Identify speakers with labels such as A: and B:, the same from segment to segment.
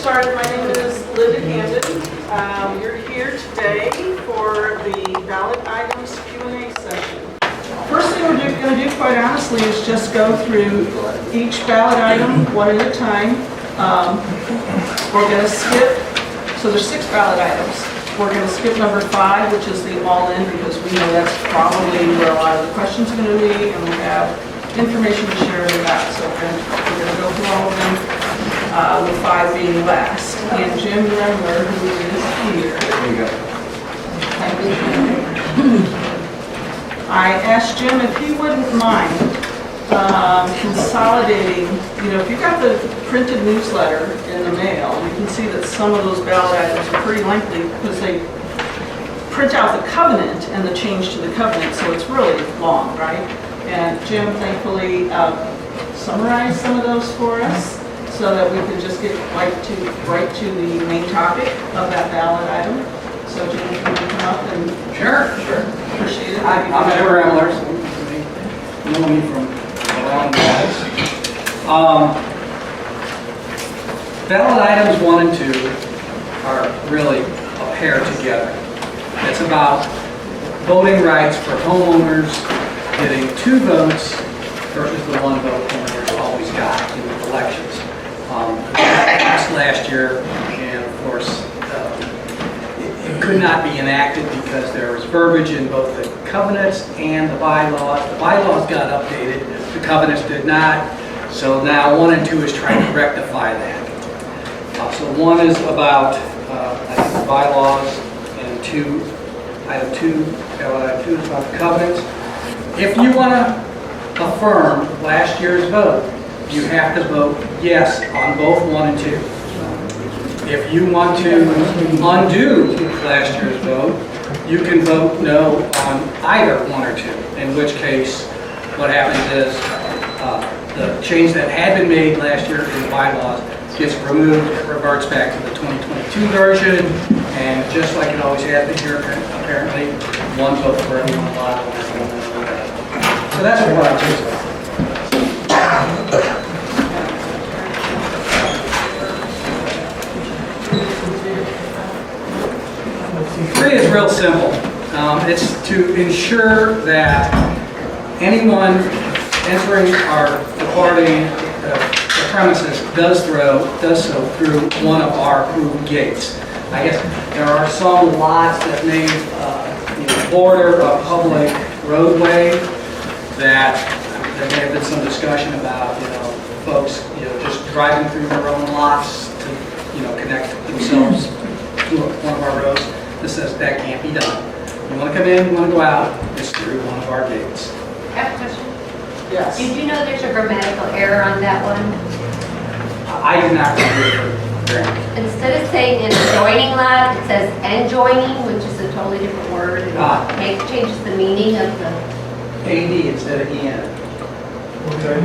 A: started, my name is Linda Camden. You're here today for the ballot items Q&A session. First thing we're going to do, quite honestly, is just go through each ballot item one at a time. We're going to skip, so there's 6 ballot items. We're going to skip number 5, which is the all-in, because we know that's probably where a lot of the questions are going to be, and we have information to share with that. So we're going to go through all of them, with 5 being last. And Jim Remler, who is here.
B: There you go.
A: I asked Jim if he wouldn't mind consolidating, if you got the printed newsletter in the mail, you can see that some of those ballot items are pretty lengthy because they print out the covenant and the change to the covenant, so it's really long, right? And Jim thankfully summarized some of those for us so that we could just get right to the main topic of that ballot item. So Jim, can you come up and...
B: Sure.
A: Appreciate it.
B: I'm Jim Remler. You know me from around guys. Ballot items 1 and 2 are really a pair together. It's about voting rights for homeowners getting 2 votes versus the 1 vote homeowners always got in elections. Passed last year, and of course, it could not be enacted because there was verbiage in both the covenants and the bylaws. The bylaws got updated, the covenants did not. So now 1 and 2 is trying to rectify that. So 1 is about I think the bylaws, and item 2 is about the covenants. If you want to affirm last year's vote, you have to vote yes on both 1 and 2. If you want to undo last year's vote, you can vote no on either 1 or 2, in which case what happens is the change that had been made last year in the bylaws gets removed, it reverts back to the 2022 version, and just like it always has been here, apparently, 1 vote for everyone allowed. So that's what I'm choosing. 3 is real simple. It's to ensure that anyone entering our departing the premises does so through one of our approved gates. I guess there are some lots that may border a public roadway that there may have been some discussion about, folks, just driving through their own lots to, connect themselves to one of our roads. This says that can't be done. You want to come in, you want to go out, it's through one of our gates.
C: I have a question.
A: Yes.
C: Did you know there's a grammatical error on that one?
B: I did not review it.
C: Instead of saying an adjoining lot, it says enjoining, which is a totally different word. And changes the meaning of the...
B: AD instead of EN.
D: Okay.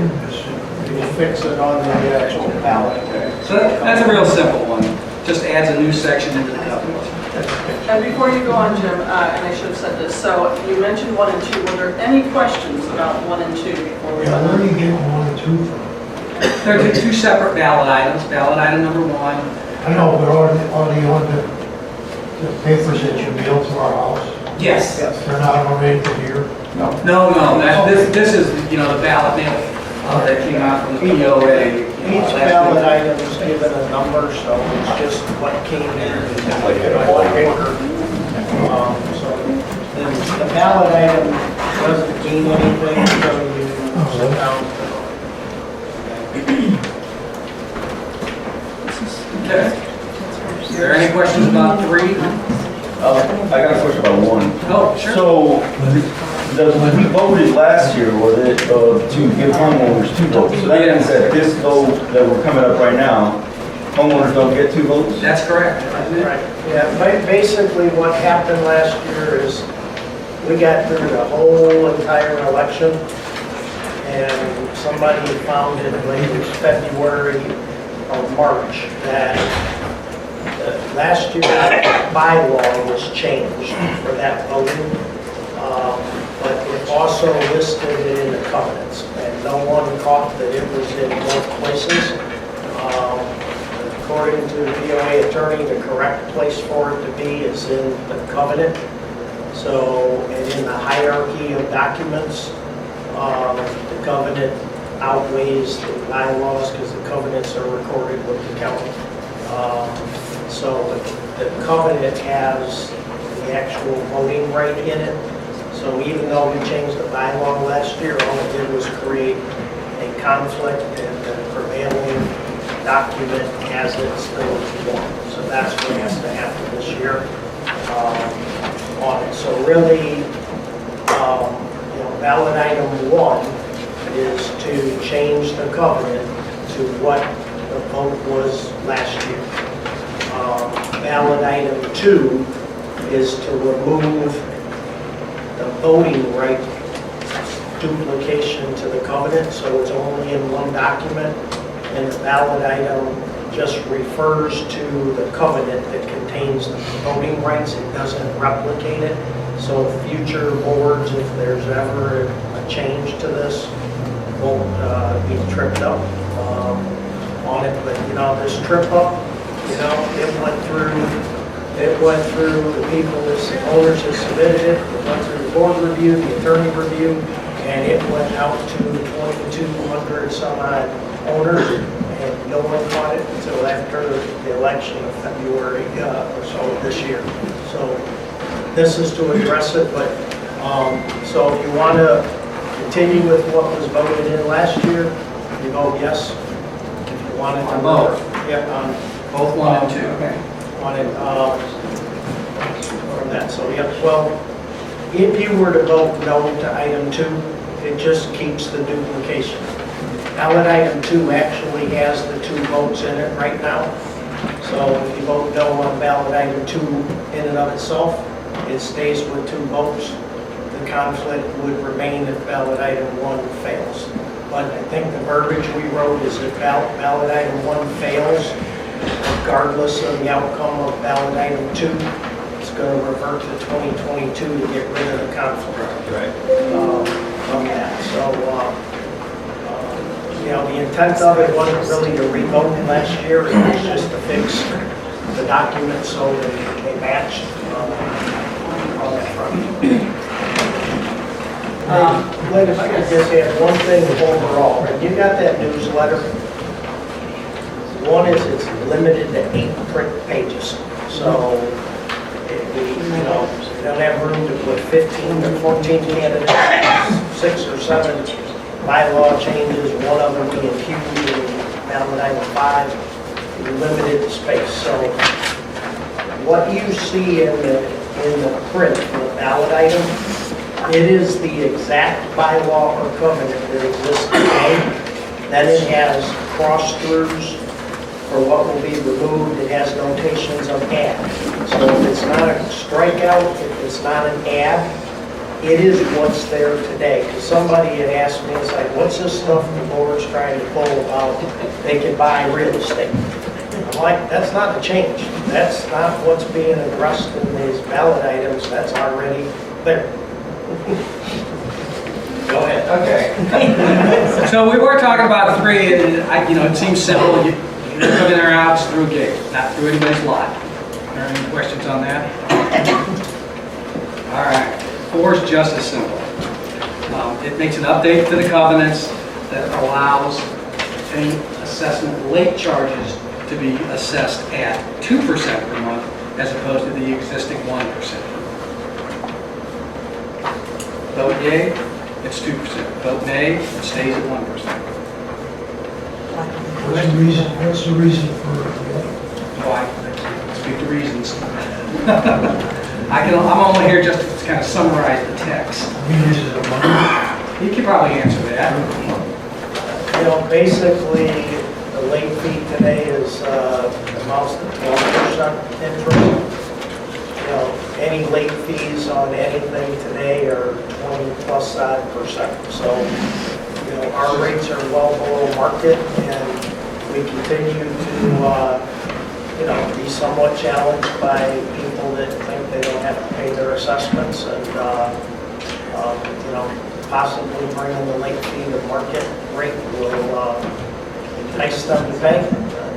D: We'll fix it on the actual ballot.
B: So that's a real simple one. Just adds a new section into the covenant.
A: And before you go on, Jim, and I should have said this, so you mentioned 1 and 2. Were there any questions about 1 and 2 before we
D: Yeah,
A: went
D: where do
A: on?
D: you get 1 and 2 from?
B: They're 2 separate ballot items. Ballot item number 1.
D: I know, but are they on the papers that you mail to our house?
B: Yes.
D: They're not already here?
B: No. This is, the ballot mail that came out from the POA.
E: Each ballot item is given a number, so it's just what came in, like in a whole paper. So the ballot item doesn't mean anything until you sit down.
B: Okay. Is there any questions about 3?
F: I got a question about 1.
B: Oh, sure.
F: So, we voted last year, was it, to give homeowners 2 votes? So that means that this vote that we're coming up right now, homeowners don't get 2 votes?
B: That's correct.
E: Right, yeah, basically what happened last year is we got through the whole entire election, and somebody found in late February or March that last year bylaw was changed for that voting, but it also listed it in the covenants, and no one caught that it was in both places. The according to the BOA attorney, the correct place for it to be is in the covenant. So, and in the hierarchy of documents, the covenant outweighs the bylaws because the covenants are recorded with the county. So the covenant has the actual voting right in it. So even though we changed the bylaw last year, all it did was create a conflict, and the prevailing document has it still one. So that's what has to happen this year on it. So really, ballot item 1 is to change the covenant to what the vote was last year. Ballot item 2 is to remove the voting right duplication to the covenant, so it's only in one document, and the ballot item just refers to the covenant that contains the voting rights. It doesn't replicate it. So future boards, if there's ever a change to this, won't be tripped up on it. But this trip up, it went through the people, the owners that submitted it. It went through the board review, the attorney review, and it went out to 2,200 some odd owners, and no one caught it until after the election of February or so this year. So this is to address it, but so if you want to continue with what was voted in last year, you vote yes. If you want to
B: On both?
E: Yeah, on
B: Both 1 and 2. Okay.
E: on it from that. So, yeah, well, if you were to vote no to item 2, it just keeps the duplication. Ballot item 2 actually has the 2 votes in it right now. So if you vote no on ballot item 2 in and of itself, it stays with 2 votes. The conflict would remain if ballot item 1 fails. But I think the verbiage we wrote is if ballot item 1 fails, regardless of the outcome of ballot item 2, it's going to revert to 2022 to get rid of the conflict.
F: Right.
E: On that. So, the intent of it wasn't really to revote last year. It was just to fix the documents so that they matched on that front. Glenn, if I could just add one thing overall, right? You got that newsletter. One is it's limited to 8 print pages. So, we don't have room to put 15 or 14 candidates, 6 or 7 bylaw changes, one of them being huge, and ballot item 5, limited space. So, what you see in the print, the ballot item, it is the exact bylaw or covenant that exists today. Then it has cross-throughs for what will be removed. It has notations of add. So if it's not a strikeout, if it's not an add, it is what's there today. Because somebody had asked me, it's like, what's this stuff the board's trying to pull about they can buy real estate? I'm like, that's not a change. That's not what's being addressed in these ballot items. That's already there. Go ahead.
B: Okay. So we were talking about 3, and it seems simple. You come in or out through a gate, not through anybody's lot. Are there any questions on that? All right. 4 is just as simple. It makes an update to the covenants that allows any assessment late charges to be assessed at 2% per month as opposed to the existing 1%. Vote yea, it's 2%. Vote nay, it stays at 1%.
D: What's the reason for
B: Why? Speak to reasons. I'm only here just to kind of summarize the text.
D: is it a money?
B: You can probably answer that.
E: Basically, the late fee today is amounts to 12% interest. Any late fees on anything today are 20+ odd %. So, our rates are well below market, and we continue to, be somewhat challenged by people that think they don't have to pay their assessments, and, possibly bringing the late fee to market rate will entice them to pay.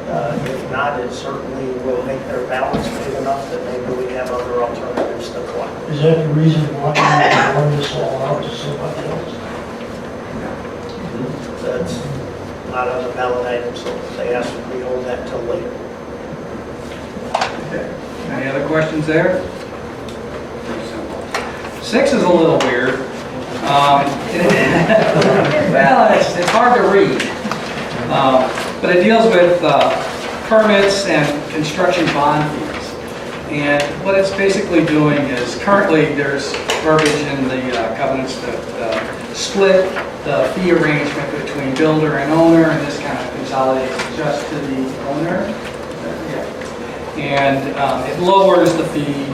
E: If not, it certainly will make their balance big enough that maybe we have other alternatives to collect.
D: Is that the reason why you want this all out to somebody else?
E: That's not on the ballot item, so they asked if we hold that till later.
B: Okay. Any other questions there? Pretty simple. 6 is a little weird. Well, it's hard to read. But it deals with permits and construction bond fees. And what it's basically doing is, currently there's verbiage in the covenants that split the fee arrangement between builder and owner, and this kind of consolidates just to the owner. And it lowers the fee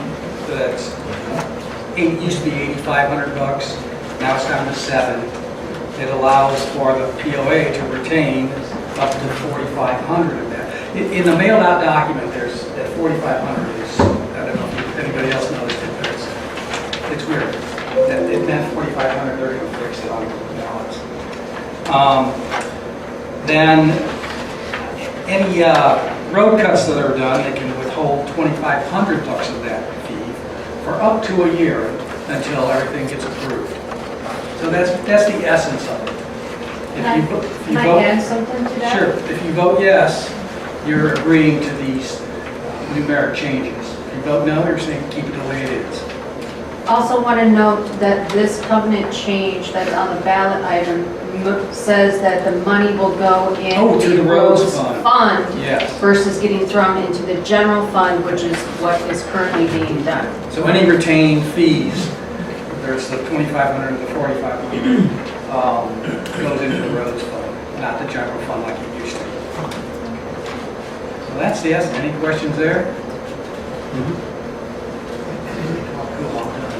B: that's, it used to be $8,500, now it's down to $7. It allows for the POA to retain up to $4,500 of that. In the mailed out document, there's that $4,500 is, I don't know if anybody else knows it, but it's weird. That it meant $4,500, they're going to fix it on the ballots. Then any road cuts that are done, they can withhold $2,500 of that fee for up to a year until everything gets approved. So that's the essence of it. If you
C: Can I
B: vote,
C: add something to that?
B: sure. If you vote yes, you're agreeing to these numeric changes. If you vote no, you're saying keep it the way it is.
C: Also want to note that this covenant change that's on the ballot item says that the money will go in
B: To the roads fund. Yes.
C: versus getting thrown into the general fund, which is what is currently being done.
B: So any retained fees, there's the $2,500 and the $4,500, goes into the roads fund, not the general fund like it used to be. So that's the essence. Any questions there? Cool, I'm done.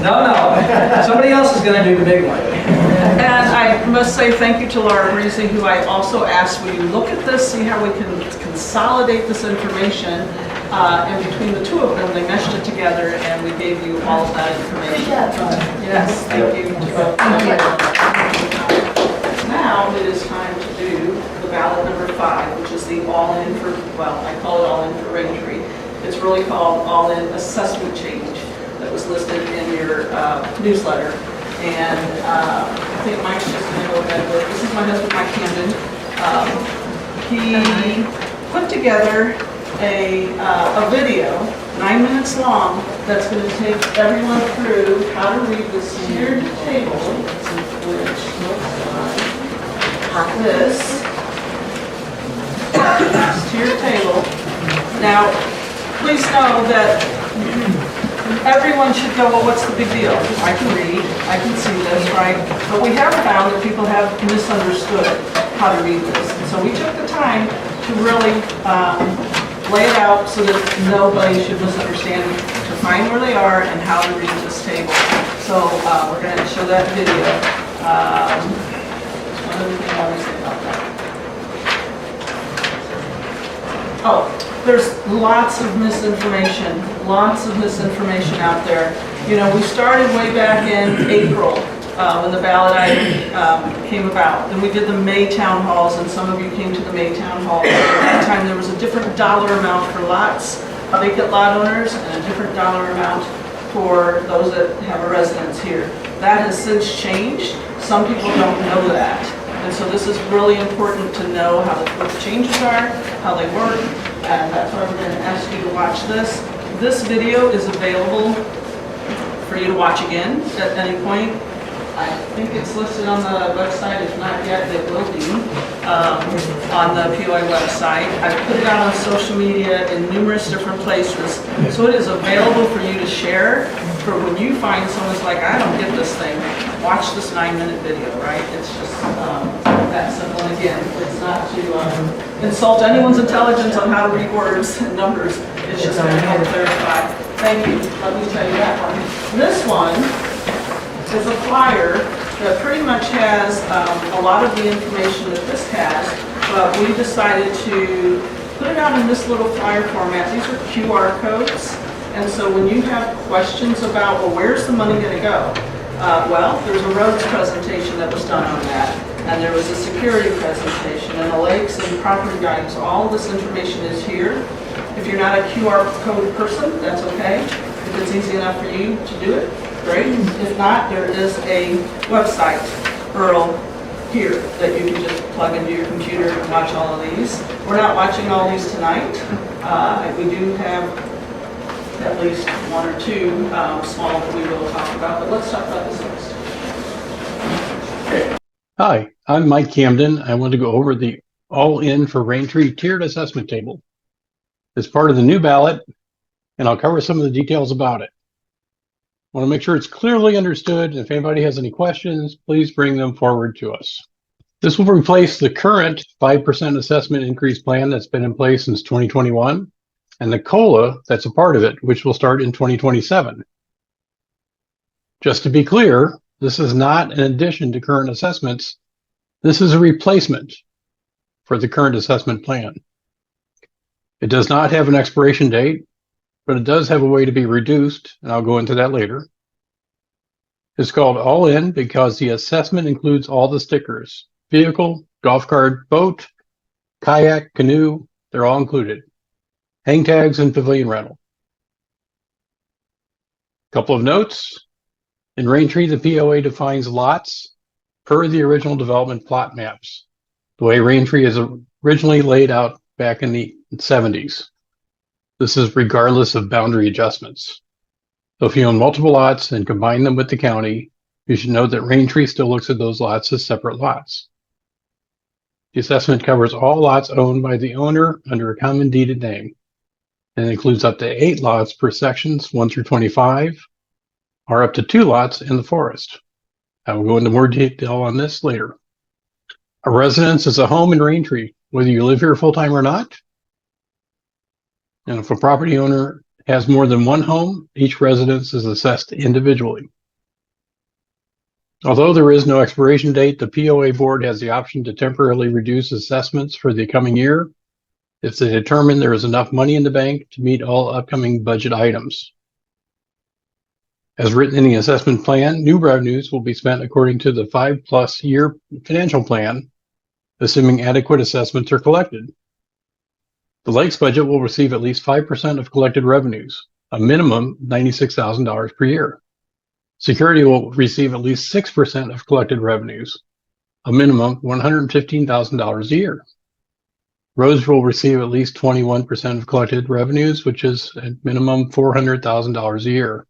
B: No. Somebody else is going to do the big one.
A: And I must say thank you to Laura Breezy, who I also asked, will you look at this, see how we can consolidate this information? And between the two of them, they meshed it together, and we gave you all of that information. Yes, thank you. Now it is time to do the ballot number 5, which is the all-in for, well, I call it all-in for Raintree. It's really called all-in assessment change that was listed in your newsletter. And I think Mike's just going to go ahead with, this is my husband, Mike Camden. He put together a video, 9 minutes long, that's going to take everyone through how to read this tiered table, which looks like this. This tiered table. Now, please know that everyone should go, well, what's the big deal? I can read, I can see this, right? But we have found that people have misunderstood how to read this. And so we took the time to really lay it out so that nobody should misunderstand, to find where they are and how to read this table. So we're going to show that video. One other thing I want to say about that. Oh, there's lots of misinformation out there. You know, we started way back in April when the ballot item came about. Then we did the May town halls, and some of you came to the May town hall. At that time, there was a different dollar amount for lots, vacant lot owners, and a different dollar amount for those that have a residence here. That has since changed. Some people don't know that. And so this is really important to know what the changes are, how they work, and that's why we're going to ask you to watch this. This video is available for you to watch again at any point. I think it's listed on the website. If not yet, it will be on the POI website. I've put it out on social media in numerous different places. So it is available for you to share. For when you find someone's like, I don't get this thing, watch this 9-minute video, right? It's just that simple. And again, it's not to insult anyone's intelligence on how to read words and numbers. It's just to help clarify. Thank you. Let me tell you that one. This one is a flyer that pretty much has a lot of the information that this has, but we decided to put it out in this little flyer format. These are QR codes, and so when you have questions about, well, where's the money going to go? Well, there's a roads presentation that was done on that, and there was a security presentation, and the lakes and property values, all this information is here. If you're not a QR code person, that's okay. If it's easy enough for you to do it, great. If not, there is a website, URL, here that you can just plug into your computer and watch all of these. We're not watching all these tonight. We do have at least one or two small that we will talk about, but let's talk about this next.
G: Hi, I'm Mike Camden. I want to go over the all-in for Raintree tiered assessment table. It's part of the new ballot, and I'll cover some of the details about it. I want to make sure it's clearly understood, and if anybody has any questions, please bring them forward to us. This will replace the current 5% assessment increase plan that's been in place since 2021, and the COLA that's a part of it, which will start in 2027. Just to be clear, this is not an addition to current assessments. This is a replacement for the current assessment plan. It does not have an expiration date, but it does have a way to be reduced, and I'll go into that later. It's called all in because the assessment includes all the stickers: vehicle, golf cart, boat, kayak, canoe, they're all included. Hang tags and pavilion rental. Couple of notes. In Raintree, the POA defines lots per the original development plot maps, the way Raintree is originally laid out back in the 70s. This is regardless of boundary adjustments. So if you own multiple lots and combine them with the county, you should know that Raintree still looks at those lots as separate lots. The assessment covers all lots owned by the owner under a common deeded name, and includes up to 8 lots per sections 1 through 25, or up to 2 lots in the forest. I will go into more detail on this later. A residence is a home in Raintree, whether you live here full-time or not. And if a property owner has more than one home, each residence is assessed individually. Although there is no expiration date, the POA board has the option to temporarily reduce assessments for the coming year if they determine there is enough money in the bank to meet all upcoming budget items. As written in the assessment plan, new revenues will be spent according to the 5+ year financial plan, assuming adequate assessments are collected. The Lakes budget will receive at least 5% of collected revenues, a minimum $96,000 per year. Security will receive at least 6% of collected revenues, a minimum $115,000 a year. Roads will receive at least 21% of collected revenues, which is a minimum $400,000 a year.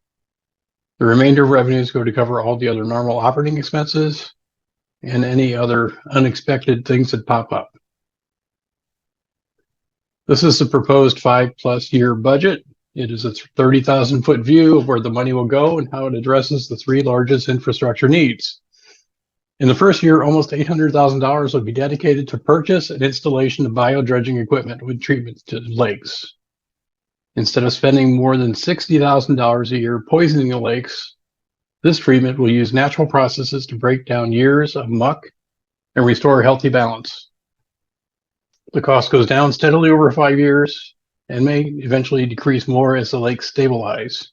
G: The remainder of revenues go to cover all the other normal operating expenses and any other unexpected things that pop up. This is the proposed 5+ year budget. It is a 30,000-foot view of where the money will go and how it addresses the 3 largest infrastructure needs. In the first year, almost $800,000 will be dedicated to purchase and installation of biodredging equipment with treatment to lakes. Instead of spending more than $60,000 a year poisoning the lakes, this treatment will use natural processes to break down years of muck and restore healthy balance. The cost goes down steadily over 5 years and may eventually decrease more as the lakes stabilize.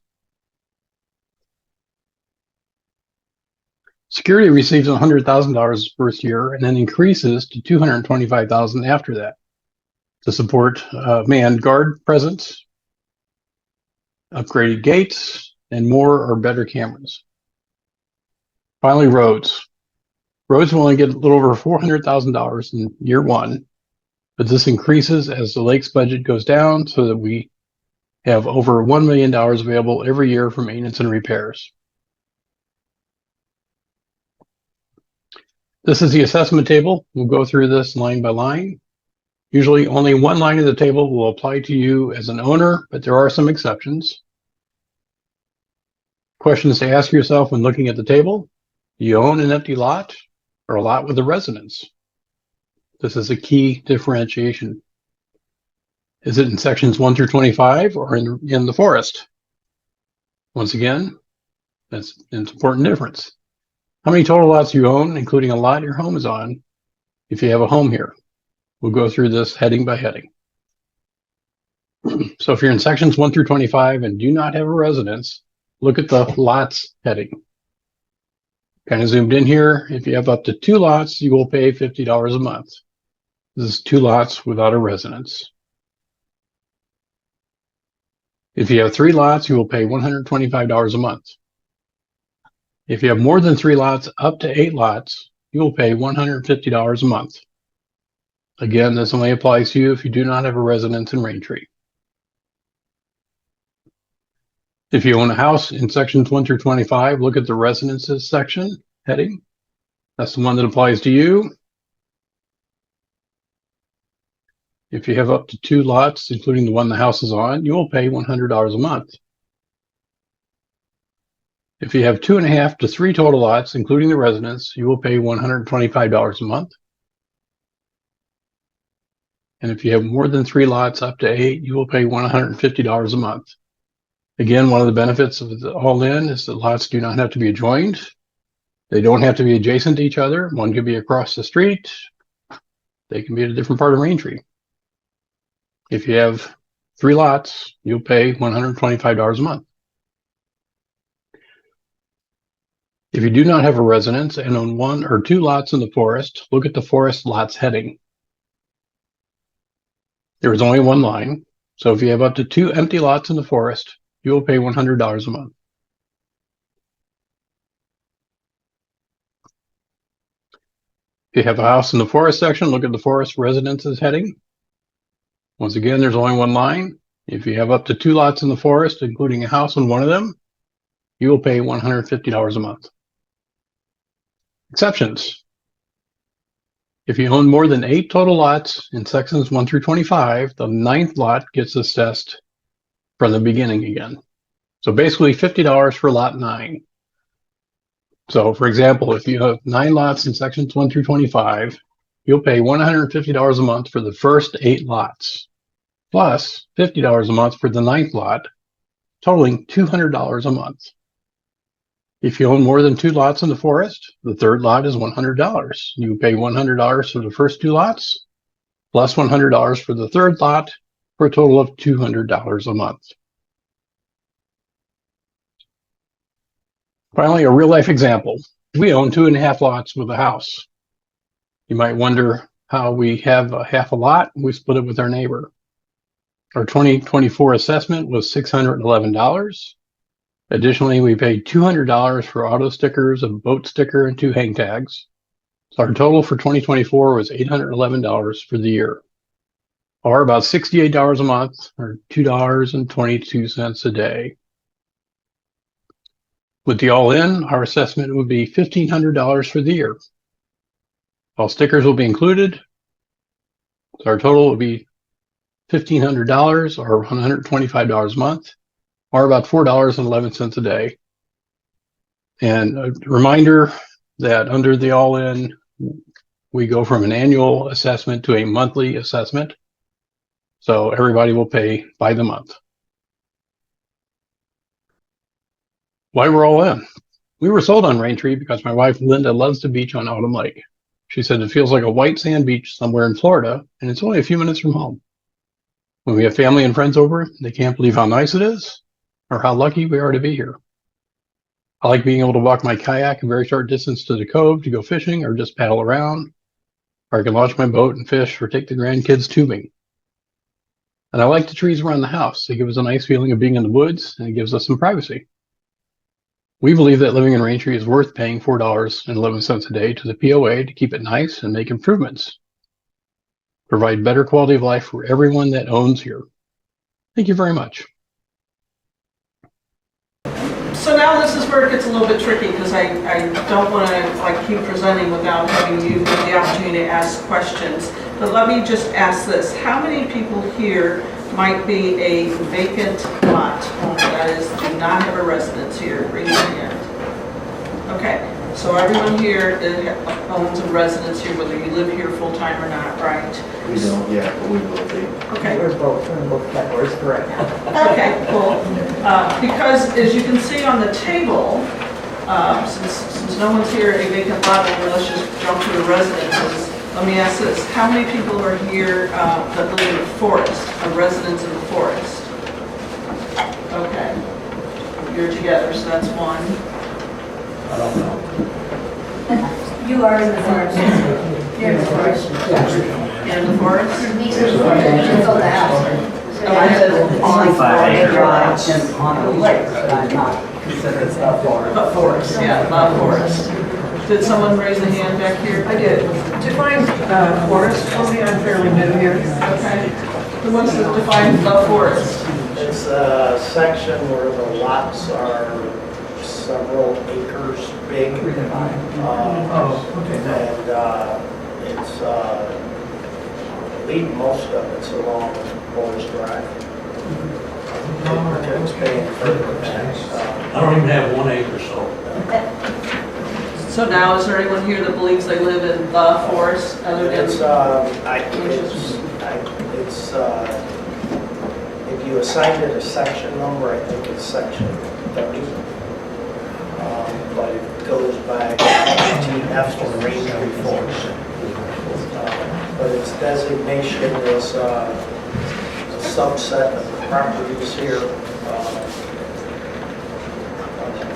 G: Security receives $100,000 first year and then increases to $225,000 after that to support manned guard presence, upgraded gates, and more or better cameras. Finally, roads. Roads will only get a little over $400,000 in year 1, but this increases as the Lakes budget goes down so that we have over $1 million available every year for maintenance and repairs. This is the assessment table. We'll go through this line by line. Usually only one line of the table will apply to you as an owner, but there are some exceptions. Questions to ask yourself when looking at the table: do you own an empty lot or a lot with a residence? This is a key differentiation. Is it in sections 1 through 25 or in the forest? Once again, that's an important difference. How many total lots you own, including a lot your home is on, if you have a home here? We'll go through this heading by heading. So if you're in sections 1 through 25 and do not have a residence, look at the lots heading. Kind of zoomed in here. If you have up to 2 lots, you will pay $50 a month. This is 2 lots without a residence. If you have 3 lots, you will pay $125 a month. If you have more than 3 lots, up to 8 lots, you will pay $150 a month. Again, this only applies to you if you do not have a residence in Raintree. If you own a house in sections 1 through 25, look at the residences section heading. That's the one that applies to you. If you have up to 2 lots, including the one the house is on, you will pay $100 a month. If you have 2.5 to 3 total lots, including the residence, you will pay $125 a month. And if you have more than 3 lots, up to 8, you will pay $150 a month. Again, one of the benefits of the all-in is that lots do not have to be adjoined. They don't have to be adjacent to each other. One could be across the street. They can be at a different part of Raintree. If you have 3 lots, you'll pay $125 a month. If you do not have a residence and own 1 or 2 lots in the forest, look at the forest lots heading. There is only one line, so if you have up to 2 empty lots in the forest, you will pay $100 a month. If you have a house in the forest section, look at the forest residences heading. Once again, there's only one line. If you have up to 2 lots in the forest, including a house on one of them, you will pay $150 a month. Exceptions. If you own more than 8 total lots in sections 1 through 25, the 9th lot gets assessed from the beginning again. So basically $50 for lot 9. So for example, if you have 9 lots in sections 1 through 25, you'll pay $150 a month for the first 8 lots, plus $50 a month for the 9th lot, totaling $200 a month. If you own more than 2 lots in the forest, the 3rd lot is $100. You pay $100 for the first 2 lots, plus $100 for the 3rd lot, for a total of $200 a month. Finally, a real-life example. We own 2.5 lots with a house. You might wonder how we have a half a lot. We split it with our neighbor. Our 2024 assessment was $611. Additionally, we paid $200 for auto stickers, a boat sticker, and 2 hang tags. So our total for 2024 was $811 for the year, or about $68 a month, or $2.22 a day. With the all-in, our assessment would be $1,500 for the year. All stickers will be included. So our total will be $1,500 or $125 a month, or about $4.11 a day. And a reminder that under the all-in, we go from an annual assessment to a monthly assessment. So everybody will pay by the month. Why we're all in? We were sold on Raintree because my wife Linda loves the beach on Autumn Lake. She said it feels like a white sand beach somewhere in Florida, and it's only a few minutes from home. When we have family and friends over, they can't believe how nice it is or how lucky we are to be here. I like being able to walk my kayak a very short distance to the cove to go fishing or just paddle around, or I can launch my boat and fish or take the grandkids tubing. And I like the trees around the house. They give us a nice feeling of being in the woods, and it gives us some privacy. We believe that living in Raintree is worth paying $4.11 a day to the POA to keep it nice and make improvements. Provide better quality of life for everyone that owns here. Thank you very much.
A: So now this is where it gets a little bit tricky because I don't want to keep presenting without having you get the opportunity to ask questions. But let me just ask this. How many people here might be a vacant lot, that is, do not have a residence here? Raise your hand. Okay, so everyone here owns a residence here, whether you live here full-time or not, right?
F: We don't, yeah, but we will be.
A: Okay.
E: We're both in both categories, correct.
A: Okay, cool. Because as you can see on the table, since no one's here a vacant lot, let's just jump to the residences. Let me ask this. How many people are here that live in the forest, a residence in the forest? Okay. You're together, so that's 1.
B: I don't know.
H: You are in the forest. You're in the forest.
A: In the forest?
H: It's on the house.
A: Oh, I said
I: On 5 acre lots
A: lots.
I: and on a lake, but I'm not considered a forest.
A: But forest, yeah, love forest. Did someone raise a hand back here?
J: I did. Define forest, for me, I'm fairly new here.
A: Okay. Who wants to define love forest?
E: It's a section where the lots are several acres big.
J: Oh, okay, no.
E: And it's, I believe most of it's along Boys Drive. It's paying further than
K: I don't even have 1 acre, so.
A: So now, is there anyone here that believes they live in the forest other than?
E: If you assigned it a section number, I think it's section 30. But it goes by TF to Ranger Forest. But its designation is a subset of the properties here.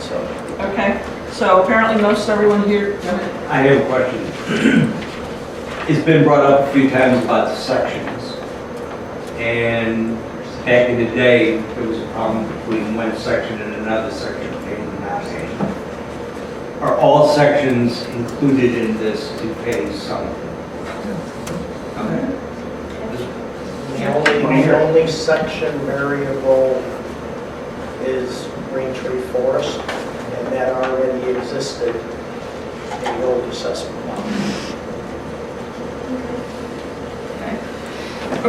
E: So
A: Okay, so apparently most everyone here, go ahead.
K: I have a question. It's been brought up a few times about the sections. And back in the day, there was a problem between one section and another section paying and not paying. Are all sections included in this to pay some? Okay.
E: the only section variable is Raintree Forest, and that already existed in the old assessment model.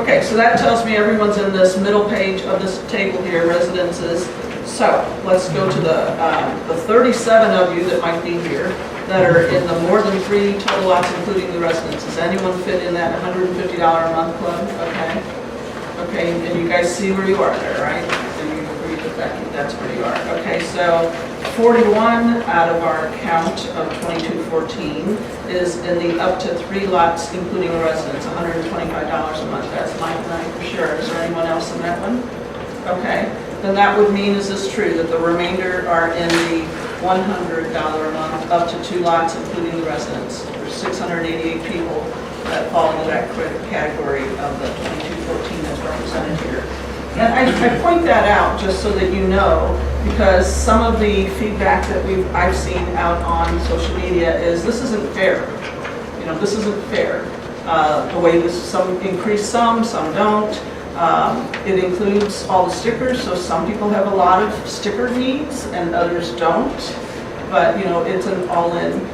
A: Okay, so that tells me everyone's in this middle page of this table here, residences. So let's go to the 37 of you that might be here that are in the more than 3 total lots, including the residences. Anyone fit in that $150 a month club? Okay. Okay, and you guys see where you are there, right? So you agree with that, that's where you are. Okay, so 41 out of our count of 2214 is in the up to 3 lots, including a residence, $125 a month. That's Mike and I for sure. Is there anyone else in that one? Okay, then that would mean, is this true, that the remainder are in the $100 a month, up to 2 lots, including the residence? There's 688 people that fall into that category of the 2214 that's represented here. And I point that out just so that you know, because some of the feedback that I've seen out on social media is this isn't fair. You know, this isn't fair. The way this, some increase some don't. It includes all the stickers, so some people have a lot of sticker needs and others don't. But you know, it's an all-in.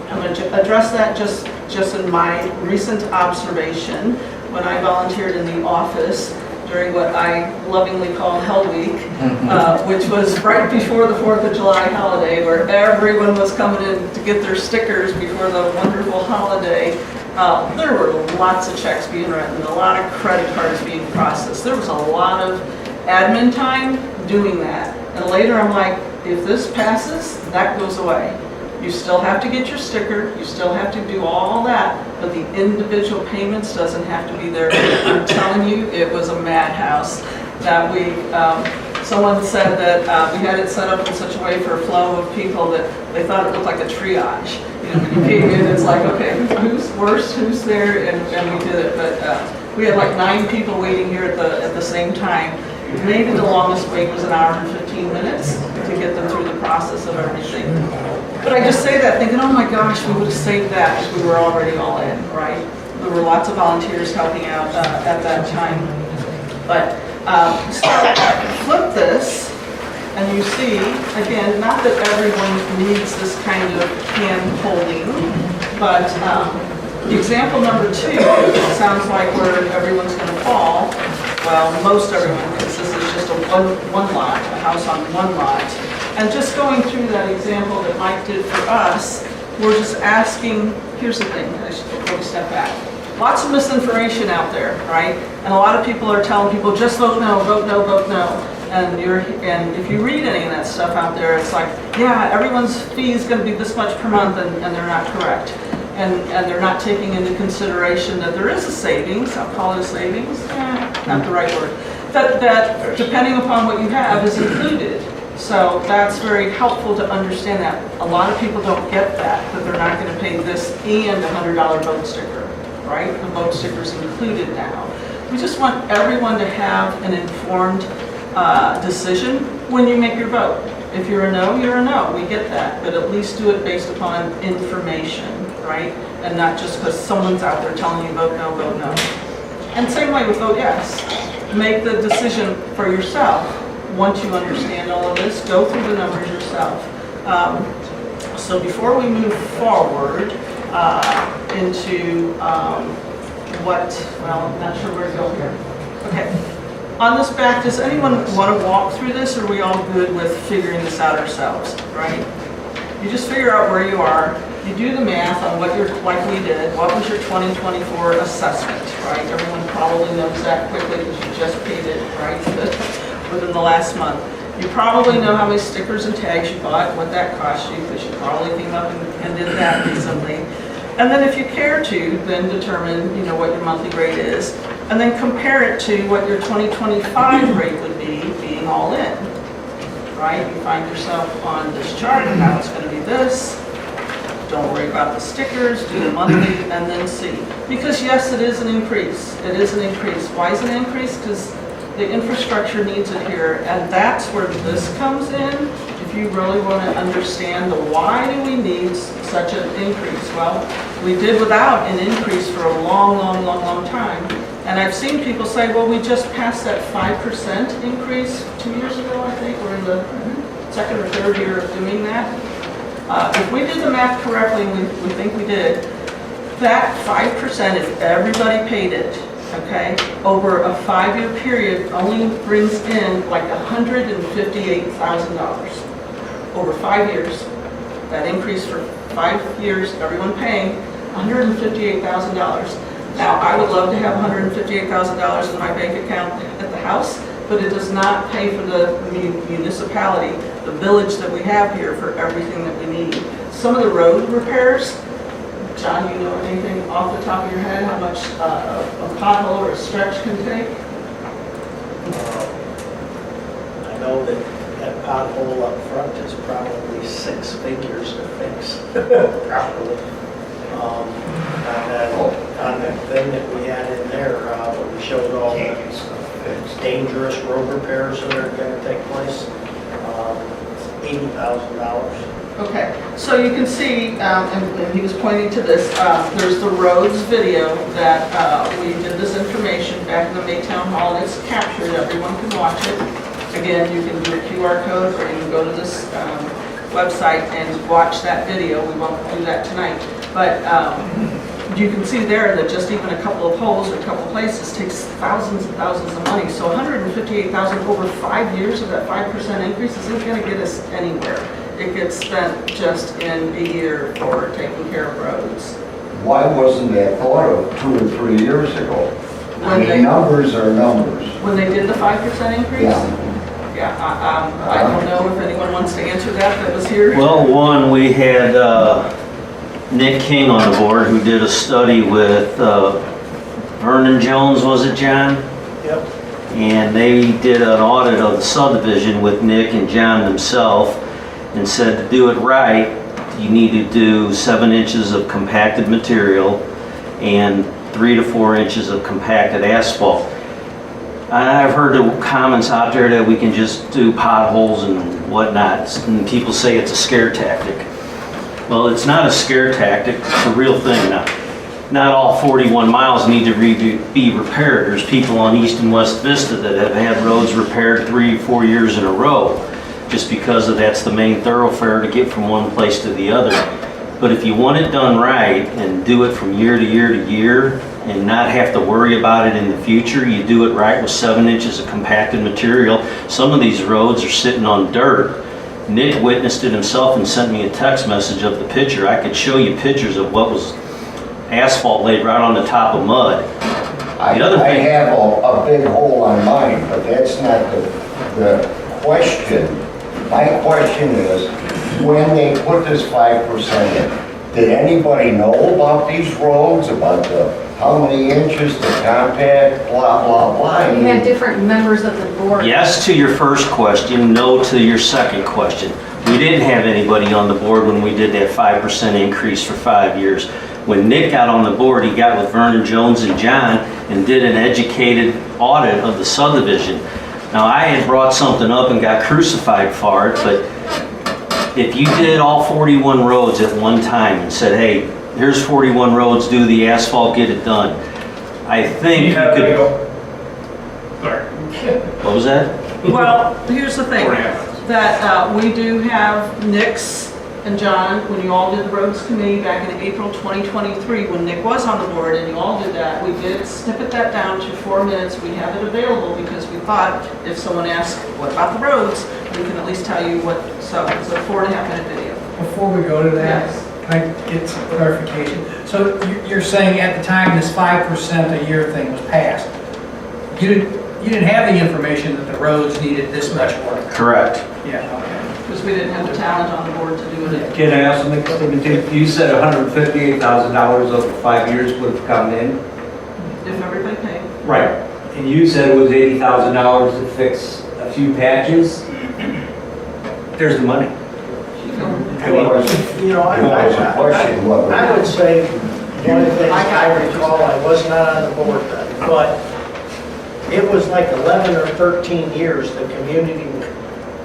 A: I'm going to address that just in my recent observation when I volunteered in the office during what I lovingly call Hell Week, which was right before the 4th of July holiday, where everyone was coming in to get their stickers before the wonderful holiday. There were lots of checks being written, a lot of credit cards being processed. There was a lot of admin time doing that. And later I'm like, if this passes, that goes away. You still have to get your sticker, you still have to do all that, but the individual payments doesn't have to be there. I'm telling you, it was a madhouse that week. Someone said that we had it set up in such a way for a flow of people that they thought it looked like a triage. You know, when you came in, it's like, okay, who's worst, who's there, and we did it. But we had like 9 people waiting here at the same time. Maybe the longest wait was 1 hour and 15 minutes to get them through the process of everything. But I just say that thinking, oh my gosh, we would have saved that if we were already all in, right? There were lots of volunteers helping out at that time. But so flip this, and you see, again, not that everyone needs this kind of hand holding, but example number 2 sounds like where everyone's going to fall. Well, most everyone, because this is just a one lot, a house on one lot. And just going through that example that Mike did for us, we're just asking, here's the thing, I should take a step back. Lots of misinformation out there, right? And a lot of people are telling people, just vote no, vote no, vote no. And if you read any of that stuff out there, it's like, yeah, everyone's fee is going to be this much per month, and they're not correct. And they're not taking into consideration that there is a savings, I'll call it a savings, not the right word, that depending upon what you have is included So that's very helpful to understand that. A lot of people don't get that they're not going to pay this and a $100 boat sticker, right? The boat sticker's included now. We just want everyone to have an informed decision when you make your vote. If you're a no, you're a no. We get that, but at least do it based upon information, right? And not just because someone's out there telling you vote no, vote no. And same way with vote yes. Make the decision for yourself. Once you understand all of this, go through the numbers yourself. So before we move forward into I'm not sure where to go here. Okay. On this back, does anyone want to walk through this, or are we all good with figuring this out ourselves, right? You just figure out where you are. You do the math on what you're, like we did, what was your 2024 assessment, right? Everyone probably knows that quickly because you just paid it, right, within the last month. You probably know how many stickers and tags you bought, what that cost you, because you probably came up and did that recently. And then if you care to, then determine, what your monthly rate is, and then compare it to what your 2025 rate would be, being all in, right? You find yourself on this chart, and now it's going to be this. Don't worry about the stickers, do the monthly, and then see. Because yes, it is an increase. It is an increase. Why is it an increase? Because the infrastructure needs it here, and that's where this comes in. If you really want to understand the why do we need such an increase? Well, we did without an increase for a long time. And I've seen people say, well, we just passed that 5% increase 2 years ago, I think. We're in the second or third year of doing that. If we did the math correctly, and we think we did, that 5%, if everybody paid it, okay, over a 5-year period, only brings in like $158,000 over 5 years. That increase for 5 years, everyone paying $158,000. Now, I would love to have $158,000 in my bank account at the house, but it does not pay for the municipality, the village that we have here, for everything that we need. Some of the road repairs, John, you know anything off the top of your head how much a pothole or a stretch can take?
E: I know that pothole up front is probably 6 figures to fix, probably. On that thing that we had in there, we showed all the dangerous road repairs that are going to take place, $80,000.
A: Okay, so you can see, and he was pointing to this, there's the roads video that we did this information back in the May Town Hall, and it's captured, everyone can watch it. Again, you can do a QR code, or you can go to this website and watch that video. We won't do that tonight, but you can see there that just even a couple of holes or a couple of places takes thousands and thousands of money. So $158,000 over 5 years of that 5% increase isn't going to get us anywhere. It gets spent just in a year for taking care of roads.
L: Why wasn't that thought of 2 or 3 years ago? Numbers are numbers.
A: When they did the 5% increase?
L: Yeah.
A: I don't know if anyone wants to answer that was here.
M: Well, one, we had Nick King on the board who did a study with Vernon Jones, was it, John?
E: Yep.
M: And they did an audit of the subdivision with Nick and John themselves and said to do it right, you need to do 7 inches of compacted material and 3 to 4 inches of compacted asphalt. I've heard the comments out there that we can just do potholes and whatnot, and people say it's a scare tactic. Well, it's not a scare tactic, it's a real thing now. Not all 41 miles need to be repaired. There's people on East and West Vista that have had roads repaired 3 or 4 years in a row, just because that's the main thoroughfare to get from one place to the other. But if you want it done right and do it from year to year to year and not have to worry about it in the future, you do it right with 7 inches of compacted material. Some of these roads are sitting on dirt. Nick witnessed it himself and sent me a text message of the picture. I could show you pictures of what was asphalt laid right on the top of mud.
L: I have a big hole on mine, but that's not the question. My question is, when they put this 5% in, did anybody know about these roads, about how many inches to compact, blah, blah, blah.
H: You had different members of the board.
M: Yes to your first question, no to your second question. We didn't have anybody on the board when we did that 5% increase for 5 years. When Nick got on the board, he got with Vernon Jones and John and did an educated audit of the subdivision. Now, I had brought something up and got crucified for it, but if you did all 41 roads at one time and said, hey, here's 41 roads, do the asphalt, get it done, I think you could...
K: Sorry.
M: What was that?
A: Well, here's the thing, that we do have Nick's and John, when you all did the roads committee back in April 2023, when Nick was on the board and you all did that, we did snippet that down to 4 minutes. We have it available because we thought if someone asked, what about the roads? We can at least tell you what, so it's a 4.5-minute video.
J: Before we go to that,
A: Yes.
J: can I get some clarification? So you're saying at the time this 5% a year thing was passed, you didn't have the information that the roads needed this much work?
M: Correct.
J: Yeah, okay.
A: Because we didn't have the talent on the board to do it.
K: Can I ask something? You said $158,000 over 5 years would have come in?
A: If everybody paid.
K: Right. And you said it was $80,000 to fix a few patches? There's the money.
E: I mean, you know, I would say, one of the things I recall, I was not on the board then, but it was like 11 or 13 years the community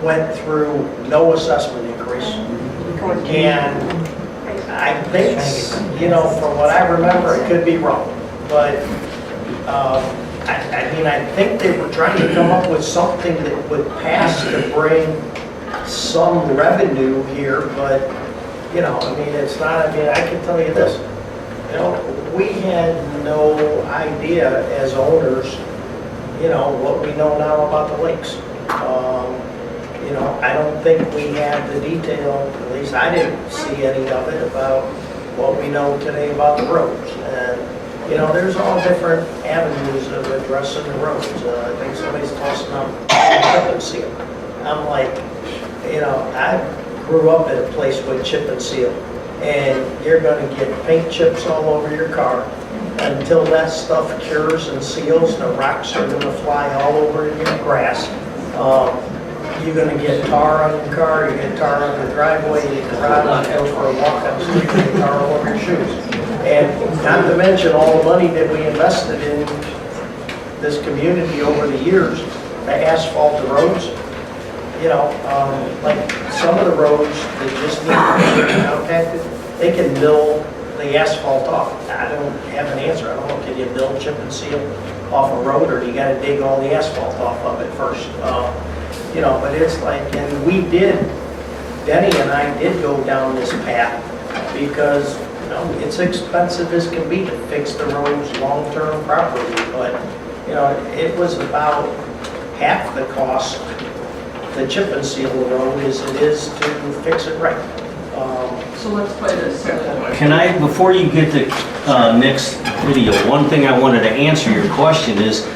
E: went through no assessment increase. And I think, you know, from what I remember, it could be wrong, but I mean, I think they were trying to come up with something that would pass to bring some revenue here, but, you know, I mean, it's not, I mean, I can tell you this, you know, we had no idea as owners, you know, what we know now about the lakes. You know, I don't think we have the detail, at least I didn't see any of it, about what we know today about the roads. And, you know, there's all different avenues of addressing the roads. I think somebody's tossing up chip and seal. I'm like, you know, I grew up in a place with chip and seal, and you're gonna get paint chips all over your car. Until that stuff cures and seals, the rocks are gonna fly all over your grass. You're gonna get tar on your car, you get tar on your driveway, you get garage, you go for a walk on the street, you get tar all over your shoes. And not to mention all the money that we invested in this community over the years, the asphalt the roads. You know, like some of the roads that just need to be compacted, they can mill the asphalt off. I don't have an answer. I don't know, can you mill, chip and seal off a road, or do you gotta dig all the asphalt off of it first? You know, but it's like, and we did, Denny and I did go down this path because, you know, it's expensive as can be to fix the roads long-term properly, but, you know, it was about half the cost to chip and seal the road as it is to fix it right.
A: So let's play this.
M: Can I, before you get to Nick's video, one thing I wanted to answer your question is,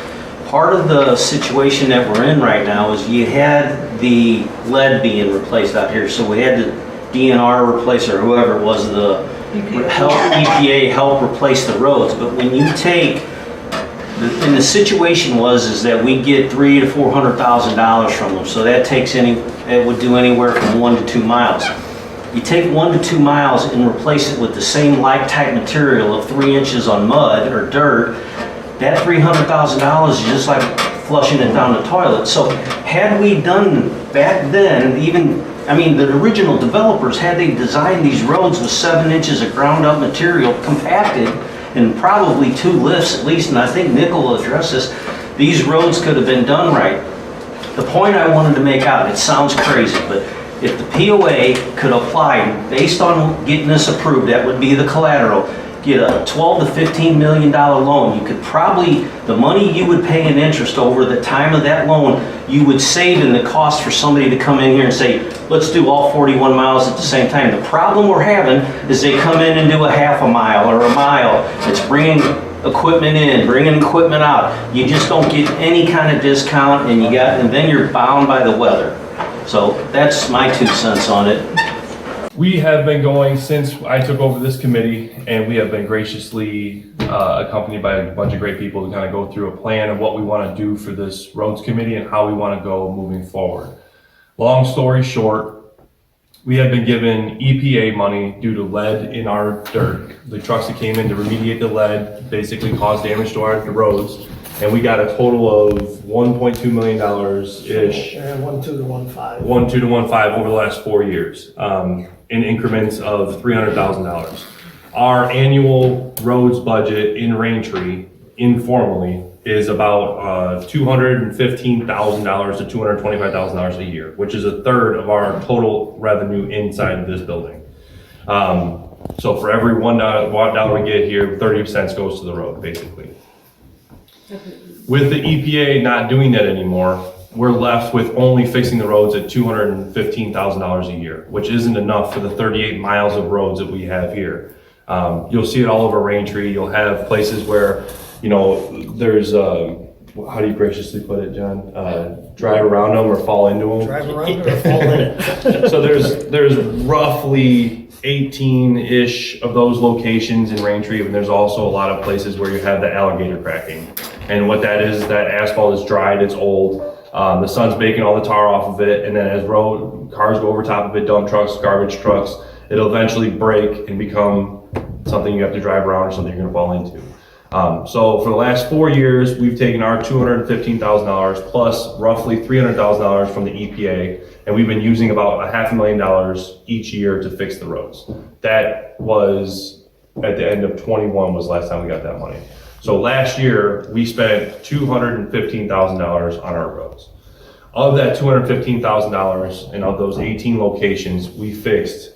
M: part of the situation that we're in right now is you had the lead being replaced out here, so we had the DNR replace, or whoever it was, the EPA help replace the roads. But when you take, and the situation is that we get $300,000 to $400,000 from them, so that takes it would do anywhere from 1 to 2 miles. You take 1 to 2 miles and replace it with the same like type material of 3 inches on mud or dirt, that $300,000 is just like flushing it down the toilet. So had we done back then, even, I mean, the original developers, had they designed these roads with 7 inches of ground up material compacted and probably 2 lifts at least, and I think Nick will address this, these roads could have been done right. The point I wanted to make out, it sounds crazy, but if the POA could apply, based on getting this approved, that would be the collateral, get a $12 to $15 million loan, you could probably, the money you would pay in interest over the time of that loan, you would save in the cost for somebody to come in here and say, let's do all 41 miles at the same time. The problem we're having is they come in and do a half a mile or a mile. It's bringing equipment in, bringing equipment out. You just don't get any kind of discount, and then you're bound by the weather. So that's my 2 cents on it.
N: We have been going since I took over this committee, and we have been graciously accompanied by a bunch of great people to kind of go through a plan of what we want to do for this roads committee and how we want to go moving forward. Long story short, we have been given EPA money due to lead in our dirt. The trucks that came in to remediate the lead basically caused damage to our roads, and we got a total of $1.2 million-ish.
E: 1.2 to 1.5.
N: 1.2 to 1.5 over the last 4 years, in increments of $300,000. Our annual roads budget in Raintree, informally, is about $215,000 to $225,000 a year, which is a third of our total revenue inside of this building. So for every $1 we get here, 30 cents goes to the road, basically. With the EPA not doing that anymore, we're left with only fixing the roads at $215,000 a year, which isn't enough for the 38 miles of roads that we have here. You'll see it all over Raintree. You'll have places where, you know, there's, how do you graciously put it, John? Drive around them or fall into them?
E: Drive around or fall in it.
N: So there's roughly 18-ish of those locations in Raintree, and there's also a lot of places where you have the alligator cracking. And what that is that asphalt is dried, it's old. The sun's baking all the tar off of it, and then as cars go over top of it, dump trucks, garbage trucks, it'll eventually break and become something you have to drive around or something you're gonna fall into. So for the last 4 years, we've taken our $215,000 plus roughly $300,000 from the EPA, and we've been using about $500,000 each year to fix the roads. That was at the end of 21 was the last time we got that money. So last year, we spent $215,000 on our roads. Of that $215,000 and of those 18 locations, we fixed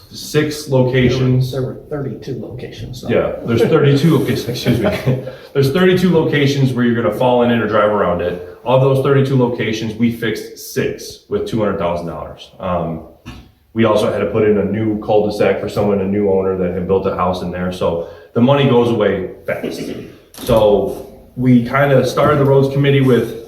N: 6 locations.
E: There were 32 locations. So.
N: Yeah, there's 32 locations, excuse me. There's 32 locations where you're gonna fall in it or drive around it. Of those 32 locations, we fixed 6 with $200,000. We also had to put in a new cul-de-sac for someone, a new owner that had built a house in there. So the money goes away fast. So we kind of started the roads committee with,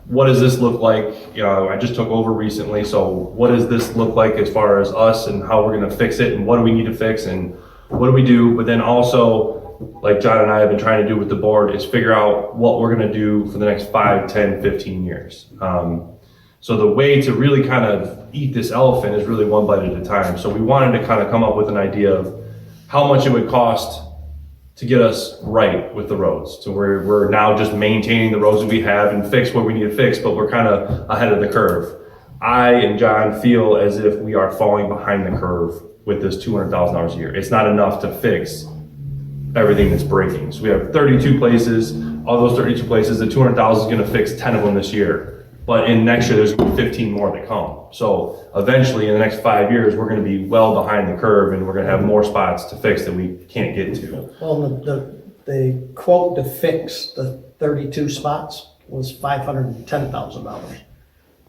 N: what does this look like? You know, I just took over recently, so what does this look like as far as us and how we're gonna fix it and what do we need to fix and what do we do? But then also, like John and I have been trying to do with the board, is figure out what we're gonna do for the next 5, 10, 15 years. So the way to really kind of eat this elephant is really one bite at a time. So we wanted to kind of come up with an idea of how much it would cost to get us right with the roads. So we're now just maintaining the roads that we have and fix what we need to fix, but we're kind of ahead of the curve. I and John feel as if we are falling behind the curve with this $200,000 a year. It's not enough to fix everything that's breaking. So we have 32 places. Of those 32 places, the $200,000 is gonna fix 10 of them this year. But in next year, there's gonna be 15 more that come. So eventually, in the next 5 years, we're gonna be well behind the curve and we're gonna have more spots to fix that we can't get to.
E: Well, the quote to fix the 32 spots was $510,000.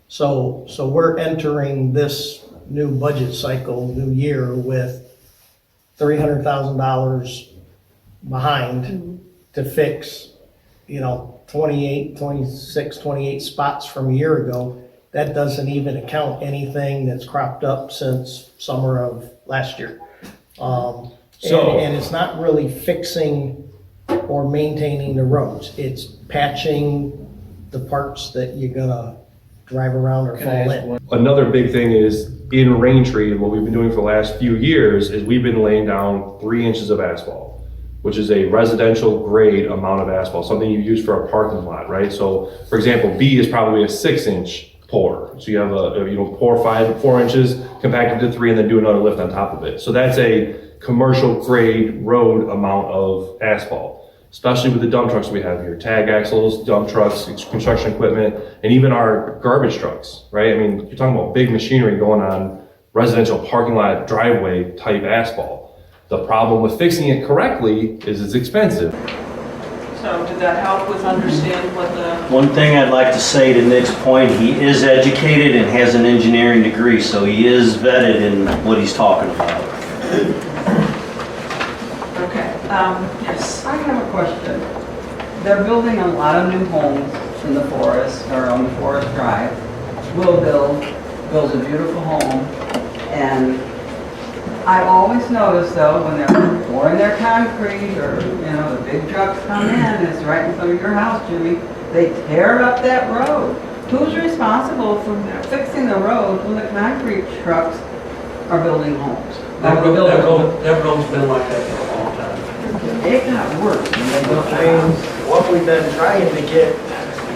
E: So we're entering this new budget cycle, new year, with $300,000 behind to fix, 26, 28 spots from a year ago. That doesn't even account anything that's cropped up since summer of last year. And it's not really fixing or maintaining the roads. It's patching the parts that you're gonna drive around or fall in.
N: Another big thing is in Raintree, and what we've been doing for the last few years is we've been laying down 3 inches of asphalt, which is a residential grade amount of asphalt, something you use for a parking lot, right? So for example, B is probably a 6-inch pour. So you have pour 4 inches, compact it to 3, and then do another lift on top of it. So that's a commercial grade road amount of asphalt, especially with the dump trucks we have here, tag axles, dump trucks, construction equipment, and even our garbage trucks, right? I mean, you're talking about big machinery going on residential parking lot, driveway type asphalt. The problem with fixing it correctly is it's expensive.
A: So did that help with understand what the...
M: One thing I'd like to say to Nick's point, he is educated and has an engineering degree, so he is vetted in what he's talking about.
A: Okay, yes.
I: I have a question. They're building a lot of new homes in the forest or on the Forest Drive. Will build builds a beautiful home, and I always notice though, when they're pouring their concrete or, the big trucks come in, it's right in front of your house, Jimmy, they tear up that road. Who's responsible for fixing the road when the concrete trucks are building homes?
O: That road's been like that for a long time.
I: It got worse when they built the
E: I mean,
I: house.
E: what we've been trying to get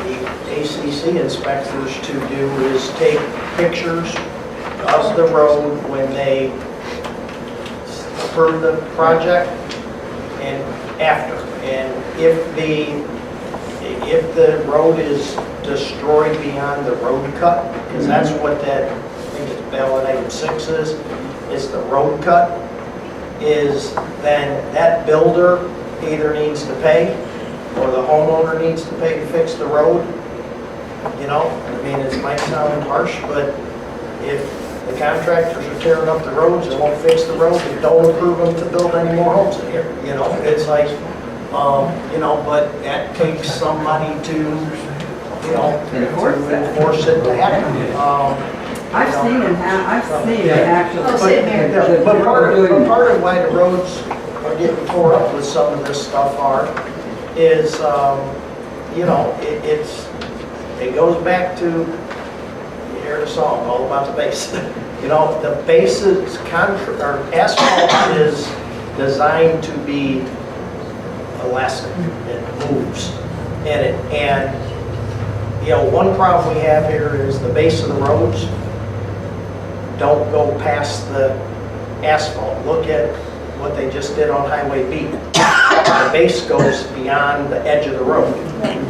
E: the ACC inspectors to do is take pictures of the road when they approve the project and after. And if the road is destroyed beyond the road cut, because that's what that, I think it's ballot item 6 is the road cut, is then that builder either needs to pay or the homeowner needs to pay to fix the road. I mean, it might sound harsh, but if the contractors are tearing up the roads and won't fix the roads, and don't approve them to build any more homes in here, it's like, but that takes somebody to, enforce it to happen.
I: I've seen it actually.
E: But part of why the roads are getting tore up with some of this stuff is, it goes back to, you hear the song, all about the base. The base is, asphalt is designed to be elastic, it moves. And one problem we have here is the base of the roads don't go past the asphalt. Look at what they just did on Highway B. The base goes beyond the edge of the road.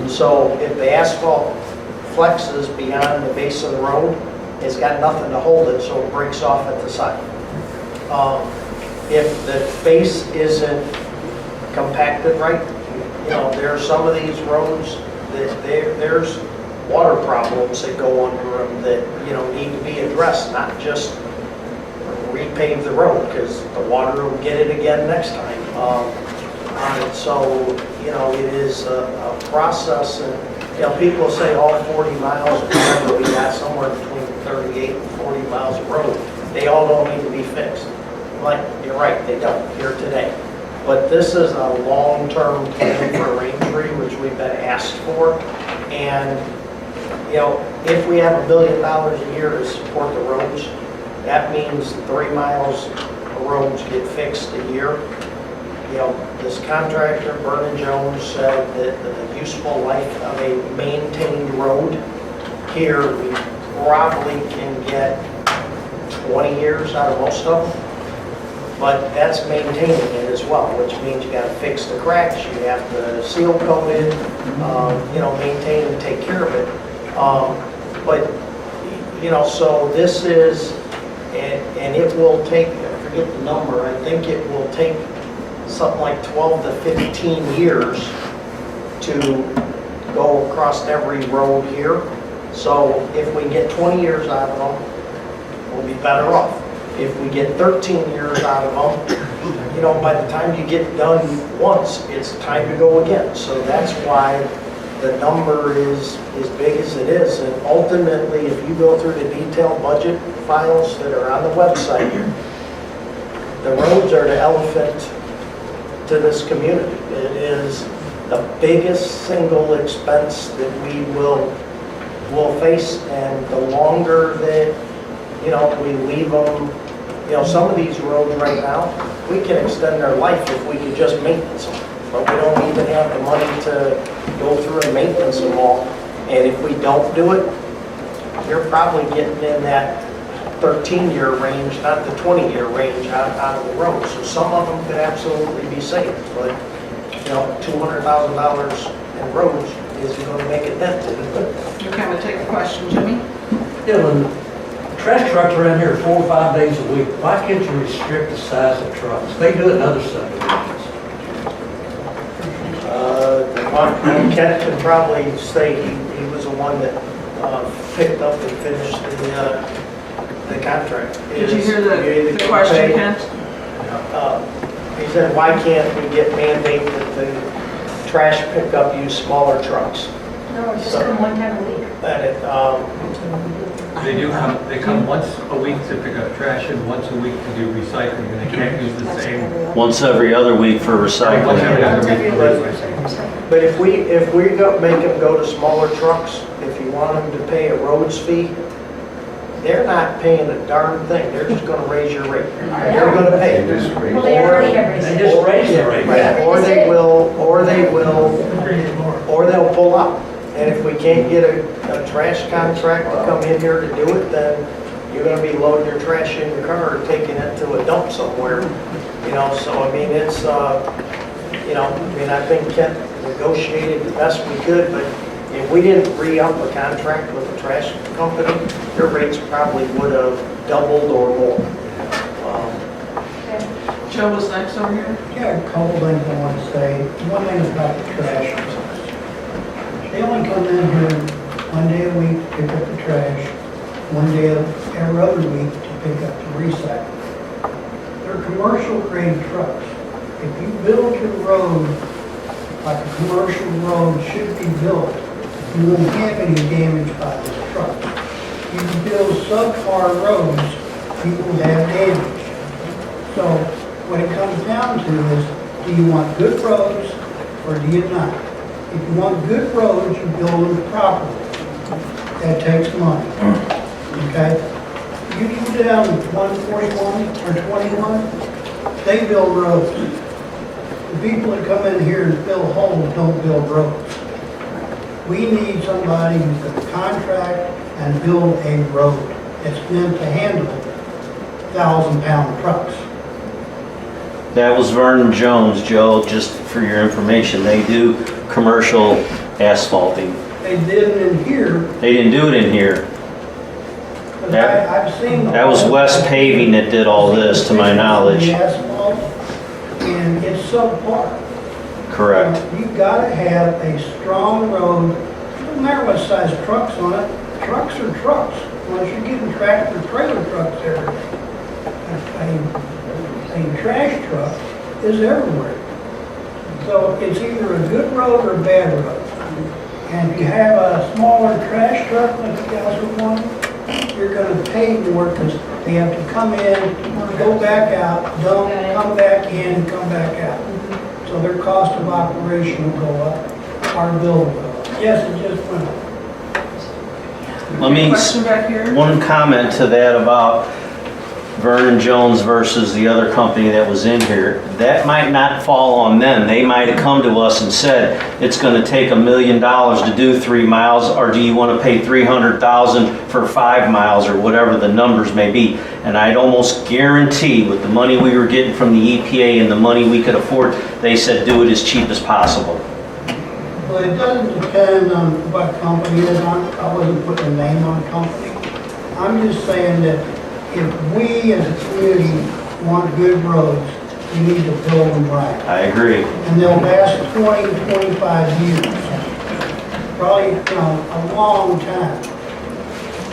E: So if the asphalt flexes beyond the base of the road, it's got nothing to hold it, so it breaks off at the side. If the base isn't compacted right, there are some of these roads that there's water problems that go under them that, need to be addressed, not just repave the road, because the water will get it again next time. So, it is a process, and, people say all 40 miles, remember we got somewhere between 38 and 40 miles of road. They all don't need to be fixed. Like, you're right, they don't, here today. But this is a long-term plan for Raintree, which we've been asked for. And, if we have $1 billion a year to support the roads, that means 3 miles of roads get fixed a year. This contractor, Vernon Jones, said that the useful life of a maintained road here, we probably can get 20 years out of most of them. But that's maintaining it as well, which means you got to fix the cracks, you have to seal coat it, maintain and take care of it. So this is, and it will take, I forget the number, I think it will take something like 12 to 15 years to go across every road here. So if we get 20 years out of them, we'll be better off. If we get 13 years out of them, by the time you get done once, it's time to go again. So that's why the number is as big as it is. And ultimately, if you go through the detailed budget files that are on the website, the roads are the elephant to this community. It is the biggest single expense that we will face, and the longer that we leave them, some of these roads right now, we can extend their life if we could just maintenance them, but we don't even have the money to go through and maintenance them all. And if we don't do it, you're probably getting in that 13-year range, not the 20-year range out of the road. So some of them could absolutely be saved, but $200,000 in roads isn't going to make a dent in it.
A: You kind of take a question, Jimmy?
O: When trash trucks are in here 4 or 5 days a week, why can't you restrict the size of trucks? They do it in other subdivisions.
E: Kent can probably say he was the one that picked up and finished the contract.
A: Did you hear the question, Kent?
E: He said, why can't we get mandate that the trash pickup use smaller trucks?
H: No, just come one time a week.
E: And
O: They do come, they come once a week to pick up trash and once a week to do recycling, and they can't use the same.
M: Once every other week for
O: Once every
M: recycling.
O: other week for recycling.
E: But if we make them go to smaller trucks, if you want them to pay a roads fee, they're not paying a darn thing. They're just gonna raise your rate. They're gonna pay.
C: Well, they already have raised
O: They
C: it.
O: just raised the rate.
E: Right, or they'll pull out. And if we can't get a trash contract to come in here to do it, then you're gonna be loading your trash in your car or taking it to a dump somewhere. You know, so I mean, it's, you know, I mean, I think Kent negotiated the best we could, but if we didn't re-up a contract with a trash company, their rates probably would have doubled or more.
A: Joe was next over here.
H: Yeah, a couple things I want to say. One thing about the trash. They only come in here one day a week to pick up the trash, one day every other week to pick up the recycle. They're commercial grade trucks. If you build your road like a commercial road should be built, you won't have any damage by this truck. If you build subpar roads, people have damage. So what it comes down to is, do you want good roads or do you not? If you want good roads, you build them properly. That takes money, okay? You go down 141 or 21, they build roads. The people that come in here and fill holes don't build roads. We need somebody who's going to contract and build a road that's meant to handle 1,000-pound trucks.
M: That was Vernon Jones, Joe, just for your information. They do commercial asphalting.
H: They did it in here.
M: They didn't do it in here.
H: But I've seen.
M: That was West Paving that did all this, to my knowledge.
H: The asphalt, and it's subpar.
M: Correct.
H: You've got to have a strong road. It doesn't matter what size trucks on it. Trucks are trucks. Once you're getting tractor trailer trucks everywhere. A trash truck is everywhere. So it's either a good road or a bad road. And if you have a smaller trash truck like you guys are wanting, you're going to pay more because they have to come in, go back out, dump, come back in, and come back out. So their cost of operation will go up, our bill will go up. Yes, it just went up.
M: Let me,
A: Question back here?
M: one comment to that about Vernon Jones versus the other company that was in here. That might not fall on them. They might have come to us and said, it's going to take $1 million to do 3 miles, or do you want to pay $300,000 for 5 miles, or whatever the numbers may be. And I'd almost guarantee with the money we were getting from the EPA and the money we could afford, they said do it as cheap as possible.
H: Well, it doesn't depend on what company it is. I wasn't putting a name on a company. I'm just saying that if we as a community want good roads, we need to build them right.
M: I agree.
H: And they'll last 20, 25 years. Probably, a long time.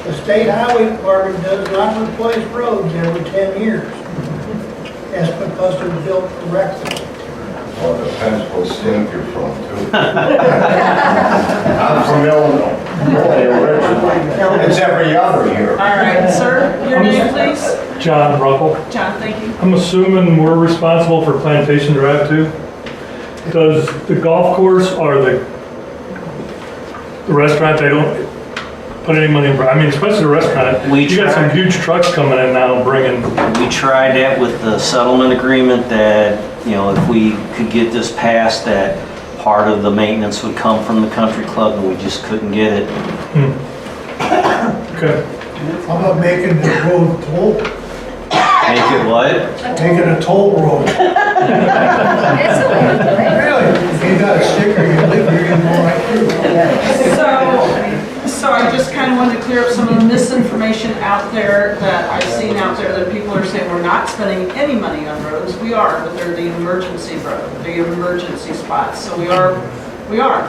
H: The state highway department does not replace roads every 10 years. That's because they're built correctly.
L: Well, it depends what state you're from, too. I'm from Illinois, originally. It's every other year.
A: All right, sir, your name, please?
P: John Ruckle.
A: John, thank you.
P: I'm assuming we're responsible for Plantation Drive too? Does the golf course or the restaurant, they don't put any money in, I mean, especially the restaurant, you got some huge trucks coming in now bringing.
M: We tried that with the settlement agreement that, if we could get this passed, that part of the maintenance would come from the country club, and we just couldn't get it.
P: Okay.
D: How about making the road toll?
M: Make it what?
D: Make it a toll road. Really? If you got a sticker, you leave, you're gonna go right through.
A: So I just kind of wanted to clear up some of the misinformation out there that I've seen out there, that people are saying we're not spending any money on roads. We are, but they're the emergency road, the emergency spots. So we are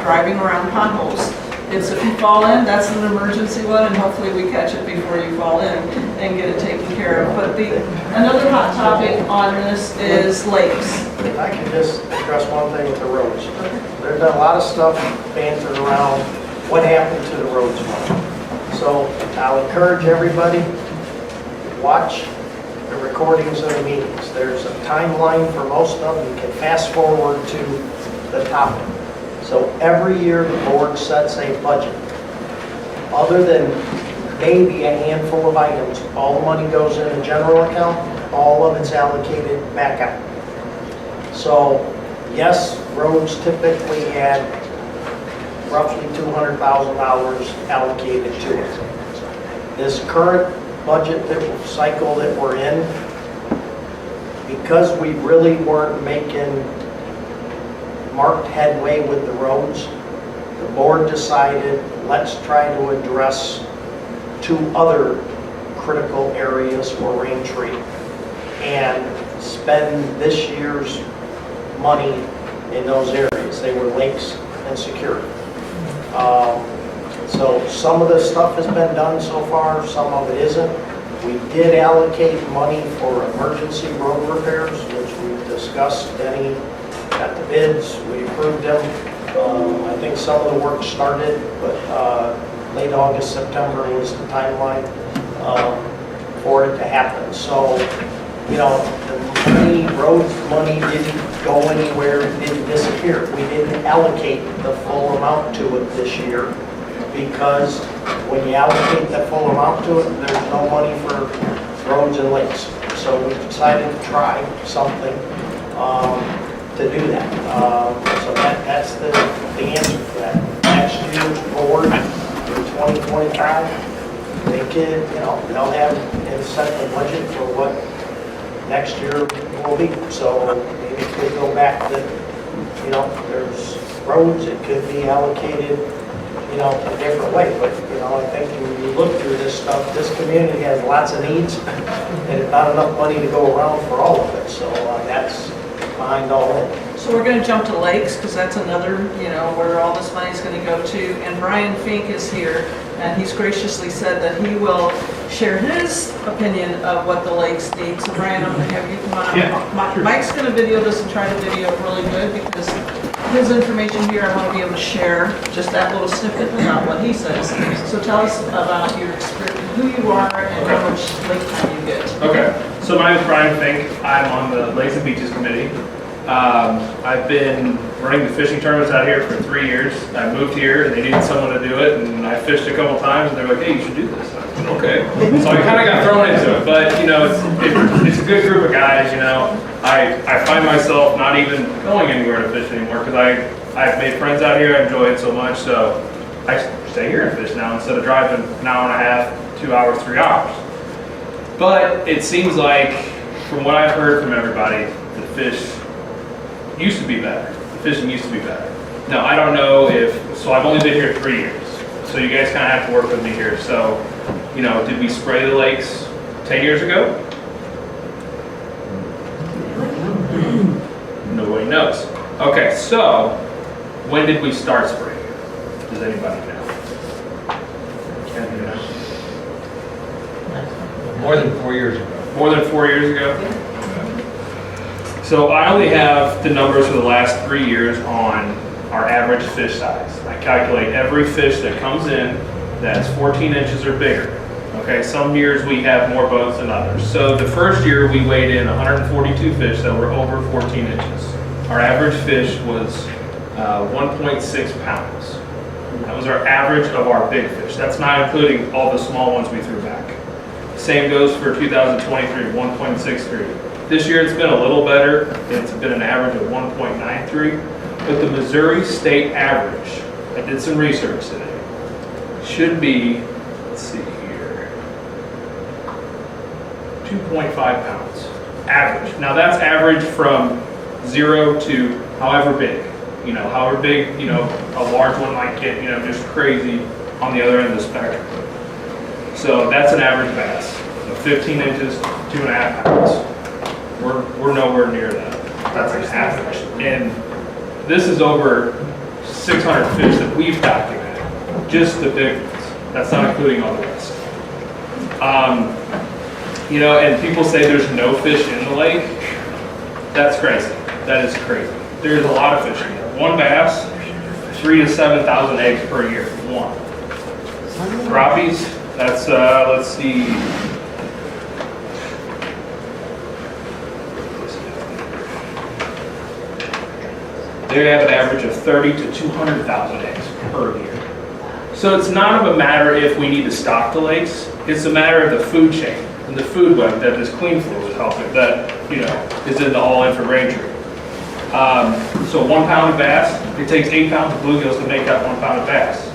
A: driving around potholes. It's if you fall in, that's an emergency one, and hopefully we catch it before you fall in and get it taken care of. But another hot topic on this is lakes.
E: If I can just address one thing with the roads. There's been a lot of stuff bantered around what happened to the roads fund. So I'll encourage everybody, watch the recordings of the meetings. There's a timeline for most of them. You can fast forward to the topic. So every year the board sets a budget. Other than maybe a handful of items, all the money goes in the general account, all of it's allocated back out. So yes, roads typically had roughly $200,000 allocated to it. This current budget cycle that we're in, because we really weren't making marked headway with the roads, the board decided, let's try to address 2 other critical areas for Rain Tree and spend this year's money in those areas. They were lakes and security. So some of the stuff has been done so far, some of it isn't. We did allocate money for emergency road repairs, which we discussed. Denny got the bids, we approved them. I think some of the work started, but late August, September was the timeline for it to happen. So, you know, the money, roads money didn't go anywhere, it didn't disappear. We didn't allocate the full amount to it this year because when you allocate the full amount to it, there's no money for roads and lakes. So we decided to try something to do that. So that's the answer for that. Next year's board in 2025, they could, you know, they'll have and set the budget for what next year will be. So maybe it could go back to, you know, there's roads, it could be allocated, you know, a different way. But, you know, I think when you look through this stuff, this community has lots of needs and not enough money to go around for all of it. So that's behind all that.
A: So we're going to jump to lakes because that's another, you know, where all this money is going to go to. And Brian Fink is here, and he's graciously said that he will share his opinion of what the lakes need. So Brian, I'm going to have you come on up.
P: Yeah,
A: Mike's going to video this and try to video it really good because his information here, I want to be able to share just that little snippet about what he says. So tell us about your experience, who you are, and how much lake time you get.
Q: Okay, so my name is Brian Fink. I'm on the Lakes and Beaches Committee. I've been running the fishing tournaments out here for 3 years. I moved here and they needed someone to do it, and I fished a couple times and they're like, hey, you should do this. I said, okay. So I kind of got thrown into it, but you know, it's a good group of guys, you know. I find myself not even going anywhere to fish anymore because I've made friends out here. I enjoy it so much, so I stay here and fish now instead of driving an hour and a half, 2 hours, 3 hours. But it seems like, from what I've heard from everybody, the fish used to be better. The fishing used to be better. Now, I don't know if, so I've only been here 3 years, so you guys kind of have to work with me here. So, you know, did we spray the lakes 10 years ago? Nobody knows. Okay, so when did we start spraying? Does anybody know? Can you know?
J: More than 4 years ago.
Q: More than 4 years ago? So I only have the numbers for the last 3 years on our average fish size. I calculate every fish that comes in that's 14 inches or bigger. Okay, some years we have more boats than others. So the first year we weighed in 142 fish that were over 14 inches. Our average fish was 1.6 pounds. That was our average of our big fish. That's not including all the small ones we threw back. Same goes for 2023, 1.63. This year it's been a little better. It's been an average of 1.93. But the Missouri state average, I did some research today, should be, let's see here, 2.5 pounds average. Now that's average from 0 to however big. You know, however big, you know, a large one might get, you know, just crazy on the other end of the spectrum. So that's an average bass. So 15 inches, 2.5 pounds. We're nowhere near that. That's an average. And this is over 600 fish that we've documented. Just the big ones. That's not including all the rest. You know, and people say there's no fish in the lake. That's crazy. That is crazy. There's a lot of fish in there. One bass, 3,000 to 7,000 eggs per year. One. Crappies, that's, let's see. They have an average of 30 to 200,000 eggs per year. So it's not of a matter if we need to stock the lakes, it's a matter of the food chain and the food web that this clean flow is helping, that, is in the all-in for Braintree. So 1 pound of bass, it takes 8 pounds of bluegills to make that 1 pound of bass.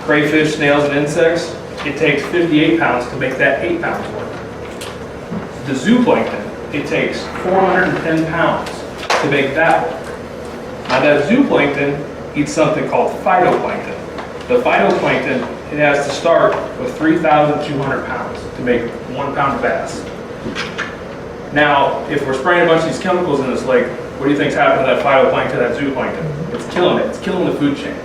Q: Crayfish, snails, and insects, it takes 58 pounds to make that 8 pounds worth. The zooplankton, it takes 410 pounds to make that work. Now that zooplankton eats something called phytoplankton. The phytoplankton, it has to start with 3,200 pounds to make 1 pound of bass. Now, if we're spraying a bunch of these chemicals in this lake, what do you think's happening to that phytoplankton, that zooplankton? It's killing it. It's killing the food chain.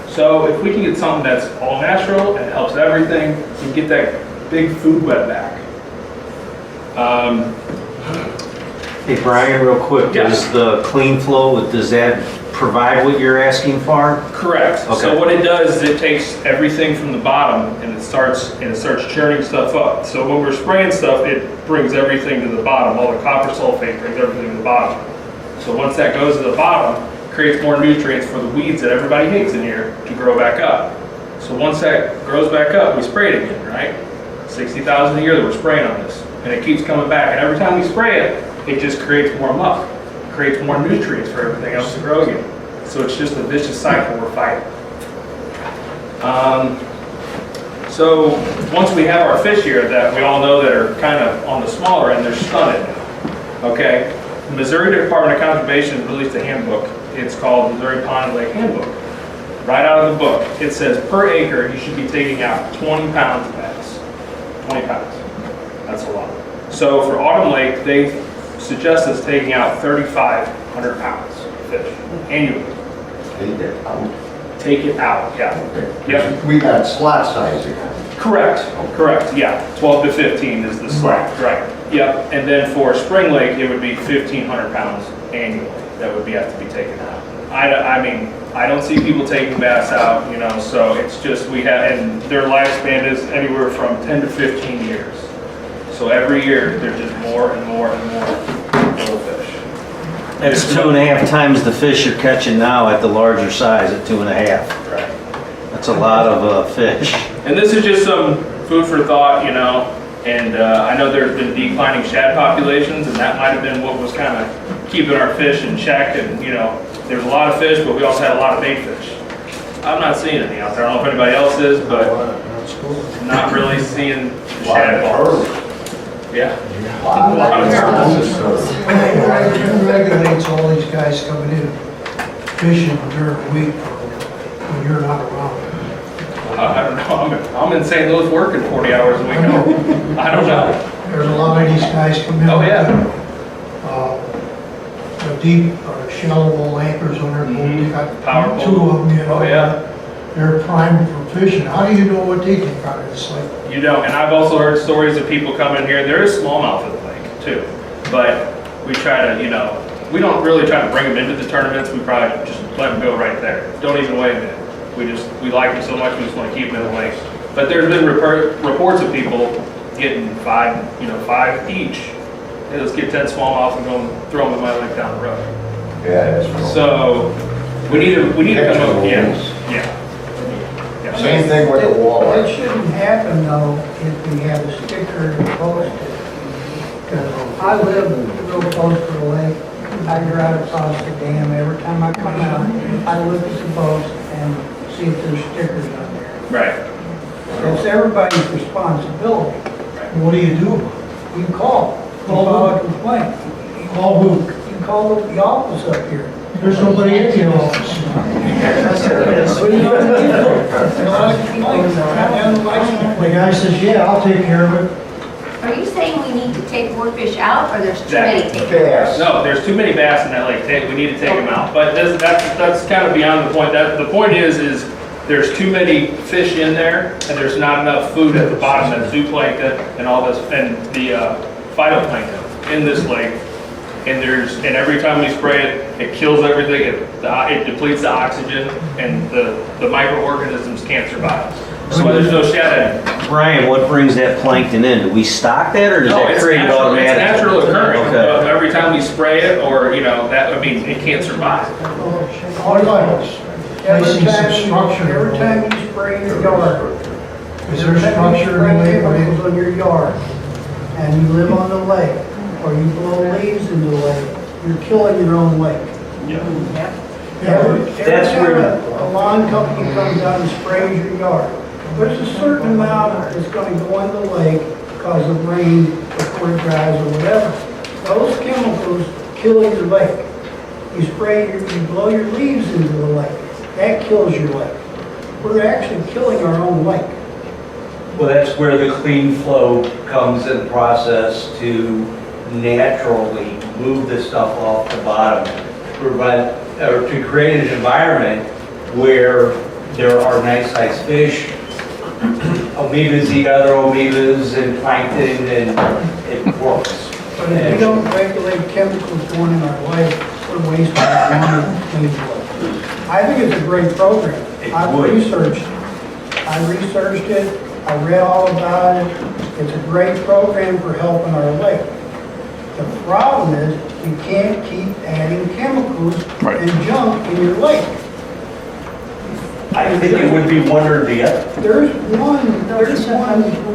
Q: So if we can get something that's all natural and helps everything, we can get that big food web back.
M: Hey Brian, real quick, does the clean flow, does that provide what you're asking for?
Q: Correct.
M: Okay.
Q: So what it does is it takes everything from the bottom and it starts churning stuff up. So when we're spraying stuff, it brings everything to the bottom. All the copper sulfate brings everything to the bottom. So once that goes to the bottom, it creates more nutrients for the weeds that everybody hates in here to grow back up. So once that grows back up, we spray it again, right? 60,000 a year that we're spraying on this. And it keeps coming back. And every time we spray it, it just creates more muck. It creates more nutrients for everything else to grow again. So it's just a vicious cycle we're fighting. So once we have our fish here that we all know that are kind of on the smaller end, they're stunted now. Okay? The Missouri Department of Conservation released a handbook. It's called Missouri Pond and Lake Handbook. Right out of the book, it says per acre you should be taking out 20 pounds of bass. 20 pounds. That's a lot. So for Autumn Lake, they suggest us taking out 3,500 pounds of fish annually.
L: Take it out.
Q: Take it out, yeah. Yep.
L: We got slot size again.
Q: Correct, yeah. 12 to 15 is the slot, right. Yep, and then for Spring Lake, it would be 1,500 pounds annually that would have to be taken out. I mean, I don't see people taking bass out, so it's just and their lifespan is anywhere from 10 to 15 years. So every year, there's just more and more and more little fish.
M: It's 2.5 times the fish you're catching now at the larger size at 2.5.
Q: Right.
M: That's a lot of fish.
Q: And this is just some food for thought, and I know there's been declining shad populations, and that might have been what was kind of keeping our fish in check. And, there's a lot of fish, but we also had a lot of bait fish. I'm not seeing any out there. I don't know if anybody else is, but not really seeing the shad balls. Yeah.
D: Who regulates all these guys coming in fishing during the week when you're not around?
Q: I don't know. I'm in St. Louis working 40 hours a week. I don't know.
D: There's a lot of these guys come in.
Q: Oh, yeah.
D: The deep or shallow anchors on their boat. They got
Q: Power
D: two of them,
Q: Oh, yeah.
D: They're primed for fishing. How do you know what they think out of this lake?
Q: You don't. And I've also heard stories of people coming here. There is smallmouth in the lake, too. But we try to, we don't really try to bring them into the tournaments. We probably just let them go right there. Don't even weigh them in. We like them so much, we just want to keep them in the lake. But there's been reports of people getting 5 each. Hey, let's get 10 smallmouth and go and throw them in my lake down the road.
L: Yeah, that's cool.
Q: So we need to come up. Yeah.
L: Same thing with the walleye.
H: It shouldn't happen though if we have a sticker posted. Because I live real close to the lake. I drive across the dam every time I come out. I look at the post and see if there's stickers on there.
Q: Right.
H: It's everybody's responsibility.
D: What do you do?
H: You can call out a complaint.
D: Call who?
H: You can call the office up here.
D: There's nobody in the office. The guy says, yeah, I'll take care of it.
C: Are you saying we need to take more fish out, or there's too
Q: That-
C: many taken?
L: Bass.
Q: No, there's too many bass in that lake. We need to take them out. But that's kind of beyond the point. The point is there's too many fish in there, and there's not enough food at the bottom, that zooplankton and all this, and the phytoplankton in this lake. And every time we spray it, it kills everything. It depletes the oxygen, and the microorganisms can't survive. So there's no shed anymore.
M: Brian, what brings that plankton in? Do we stock that or does
Q: No,
M: that
Q: it's
M: create it
Q: natural, it's
M: automatically?
Q: natural occurring.
M: Okay.
Q: Every time we spray it or, that, it can't survive.
H: Every
D: Placing some structure.
H: every time you spray your yard,
D: Is there structure in the lake?
H: chemicals on your yard, and you live on the lake, or you blow leaves into the lake, you're killing your own lake. Every
K: That's
H: time
K: where-
H: a lawn company comes out and sprays your yard, there's a certain amount that's gonna go in the lake because of rain before it dries or whatever. Those chemicals kill your lake. You blow your leaves into the lake, that kills your lake. We're actually killing our own lake.
K: Well, that's where the clean flow comes in the process to naturally move the stuff off the bottom, to create an environment where there are nice sized fish, amoebas eat other amoebas and plankton, and it works.
H: But if we don't regulate chemicals going in our lake, we're wasting our money to clean the lake. I think it's a great program. I've researched it, I read all about it. It's a great program for helping our lake. The problem is, you can't keep adding chemicals and junk in your lake.
K: I think it would be one or the other.
H: There's one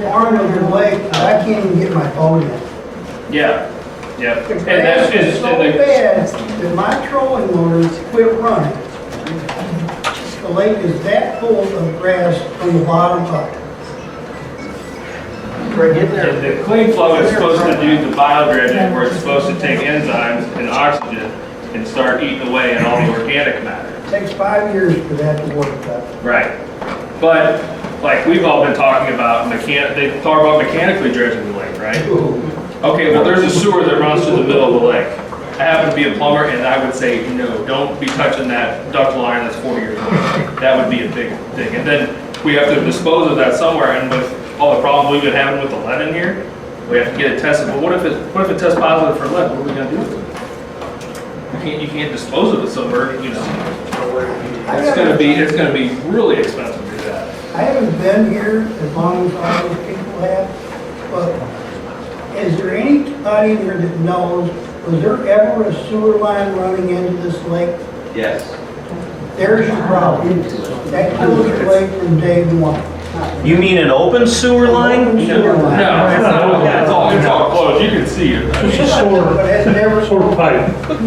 H: arm of the lake that I can't even get my boat in.
Q: Yeah.
H: The
Q: And
H: grass is so
Q: and
H: bad that my trolling motors quit running. The lake is that full of grass from the bottom up.
Q: the clean flow is supposed to do the biodredging, where it's supposed to take enzymes and oxygen and start eating away at all the organic matter.
H: It takes 5 years for that to work out.
Q: Right. But, like, we've all been talking about they talk about mechanically dredging the lake, right? Okay, well, there's a sewer that runs through the middle of the lake. I happen to be a plumber, and I would say, no, don't be touching that duct line that's 40 years old. That would be a big thing. And then we have to dispose of that somewhere, and with all the problems we've been having with the lead in here, we have to get it tested. But what if it tests positive for lead? What are we gonna do with it? You can't dispose of it somewhere, It's gonna be really expensive to do that.
H: I haven't been here as long as all those people have, but is there anybody here that knows, was there ever a sewer line running into this lake?
K: Yes.
H: There's your problem. That kills your lake from day one.
M: You mean an open sewer line?
H: Sewer line.
Q: No, it's all closed, you can see it.
H: But it's never.
P: Sort of pipe.
H: So if it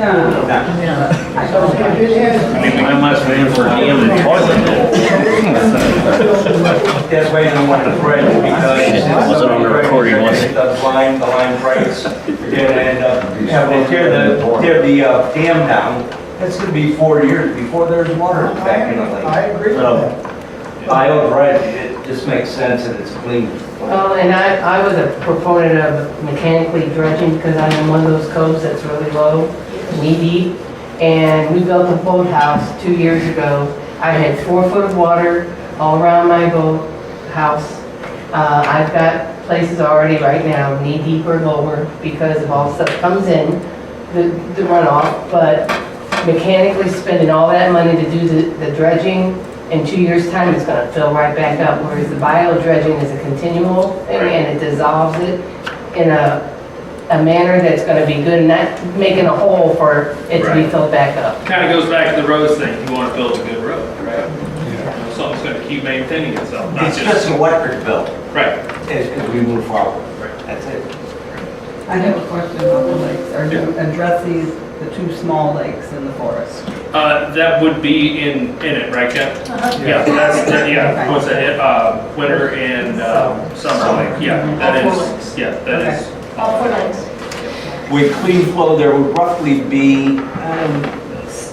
H: has.
M: I must have been for damn toilet.
K: That's why you don't want to dredge, because
M: wasn't on the recording, was it?
K: The line breaks, you're gonna end up having to tear the dam down. That's gonna be 4 years before there's water back in the lake.
H: I agree with that.
K: Bio dredge, it just makes sense and it's clean.
R: Well, and I was a proponent of mechanically dredging because I'm in one of those coves that's really low, knee deep. And we built a boathouse 2 years ago. I had 4 foot of water all around my boat house. I've got places already right now, knee deep or lower, because of all the stuff comes in, the runoff. But mechanically spending all that money to do the dredging, in 2 years' time, it's gonna fill right back up, whereas the bio dredging is a continual thing, and it dissolves it in a manner that's gonna be good, and not making a hole for it to be filled back up.
Q: Kind of goes back to the roads thing, you want to build a good road, right? Something's going to keep maintaining itself, not
K: It's just an electric bill.
Q: Right.
K: As we move forward. That's it.
I: I have a question about the lakes. Are you addressing the 2 small lakes in the forest?
Q: That would be in it, right, Ken? Yeah, what's that, winter and summer lake, that is.
R: All 4 lakes.
K: With clean flow, there would roughly be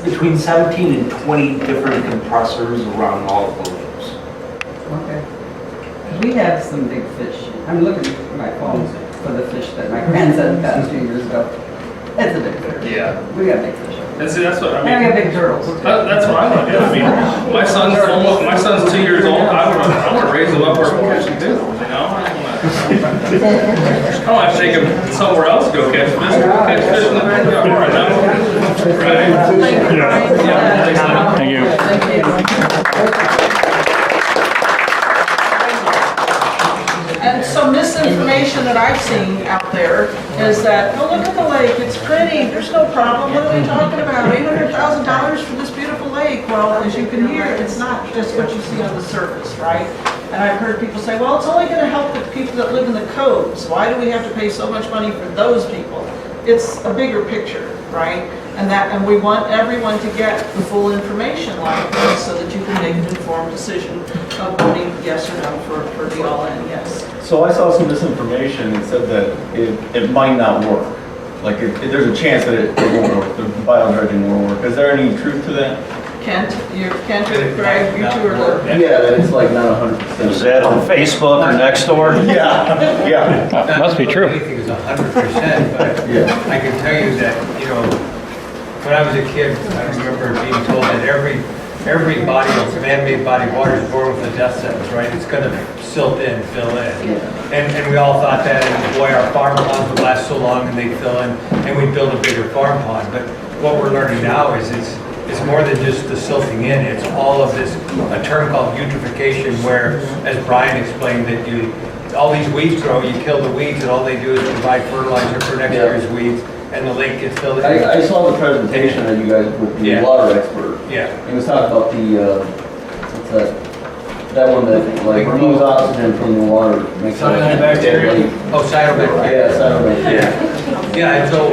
K: between 17 and 20 different compressors around all of the lakes.
I: Okay. We have some big fish. I'm looking for my phone for the fish that my grandson got 2 years ago. It's a big fish.
Q: Yeah.
I: We got big fish.
Q: And see, that's what, I mean.
I: And we got big turtles.
Q: That's what I want to do. I mean, my son's 2 years old. I want to raise him up where we can catch him too, I don't want to take him somewhere else to go catch fish. Catch fish in the backyard, right?
P: Thank you.
Q: Thank you.
A: there's no problem, what are they talking about? $800,000 for this beautiful lake? Well, as you can hear, it's not just what you see on the surface, right? And I've heard people say, well, it's only gonna help the people that live in the coves. Why do we have to pay so much money for those people? It's a bigger picture, right? And we want everyone to get the full information like this so that you can make an informed decision of voting yes or no for the all-in yes.
F: So I saw some misinformation that said that it might not work. Like if there's a chance that it won't work, the biodredging won't work. Is there any truth to that?
A: Kent or Greg, you two are the...
F: Yeah, that it's like not 100%.
M: Is that on Facebook or Nextdoor?
F: Yeah, yeah.
G: Must be true.
J: Anything is 100%, but
F: Yeah.
J: I can tell you that, you know, when I was a kid, I remember being told that every body of man-made body of water is born with a death sentence, right? It's gonna silt in, fill in. And we all thought that, and boy, our farm ponds would last so long and they'd fill in, and we'd build a bigger farm pond. But what we're learning now is it's more than just the silting in, it's all of this, a term called eutrophication, where, as Brian explained, that all these weeds grow, you kill the weeds, and all they do is provide fertilizer for next year's weeds, and the lake gets filled in.
F: I saw the presentation that you guys with the water expert.
J: Yeah.
F: He was talking about the, what's that? That one that like removes oxygen from the water. Makes it
J: Cyanobacteria? Oh, cyanobacteria.
F: Yeah, cyanobacteria.
J: Yeah, and so,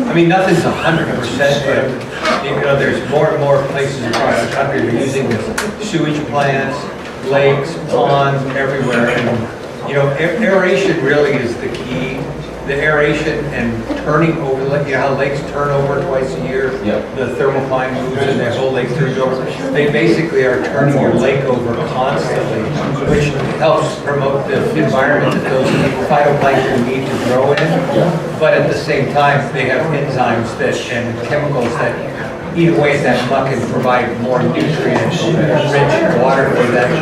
J: I mean, nothing's 100%, but, you know, there's more and more places across the country that are using this sewage plants, lakes, ponds, everywhere. And, you know, aeration really is the key. The aeration and turning over, you know how lakes turn over twice a year?
F: Yep.
J: The thermocline moves and the whole lake turns over. They basically are turning your lake over constantly, which helps promote the environment that those phytoplankton need to grow in. But at the same time, they have enzymes and chemicals that eat away at that muck and provide more nutrient-rich water for them to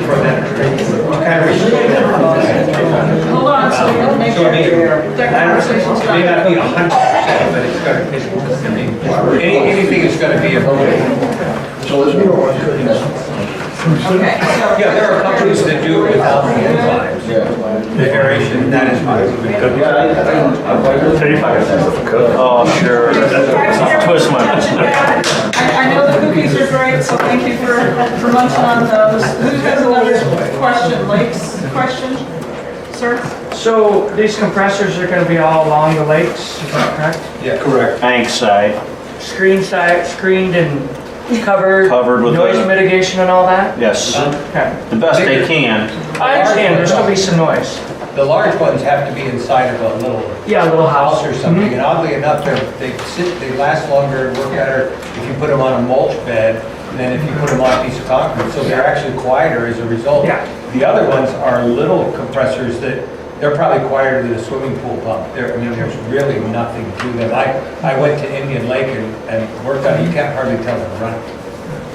J: drink. Kind of restrict them from this.
A: Hold on, so we can make
J: So, I mean,
A: sure that conversation's
J: it may not
A: done.
J: be 100%, but it's gonna, I mean, anything is gonna be a vote.
L: So there's no,
A: Okay, so...
J: Yeah, there are companies that do it without the enzymes. The aeration, that is good.
M: Oh, sure. Twist my.
A: I know the cookies are great, so thank you for munching on those. Who has another question? Lake's question, sir?
E: So these compressors are gonna be all along the lakes, is that correct?
J: Yeah.
M: Correct. Bank side.
E: Screened and covered?
M: Covered with
E: Noise mitigation and all that?
M: Yes.
E: Okay.
M: The best they can.
E: I understand, there's gonna be some noise.
J: The large ones have to be inside of a little
E: Yeah, a little house.
J: or something, and oddly enough, they last longer and work better if you put them on a mulch bed than if you put them on a piece of concrete, so they're actually quieter as a result.
E: Yeah.
J: The other ones are little compressors that, they're probably quieter than a swimming pool pump. I mean, there's really nothing to them. I went to Indian Lake and worked on it, you can't hardly tell them running.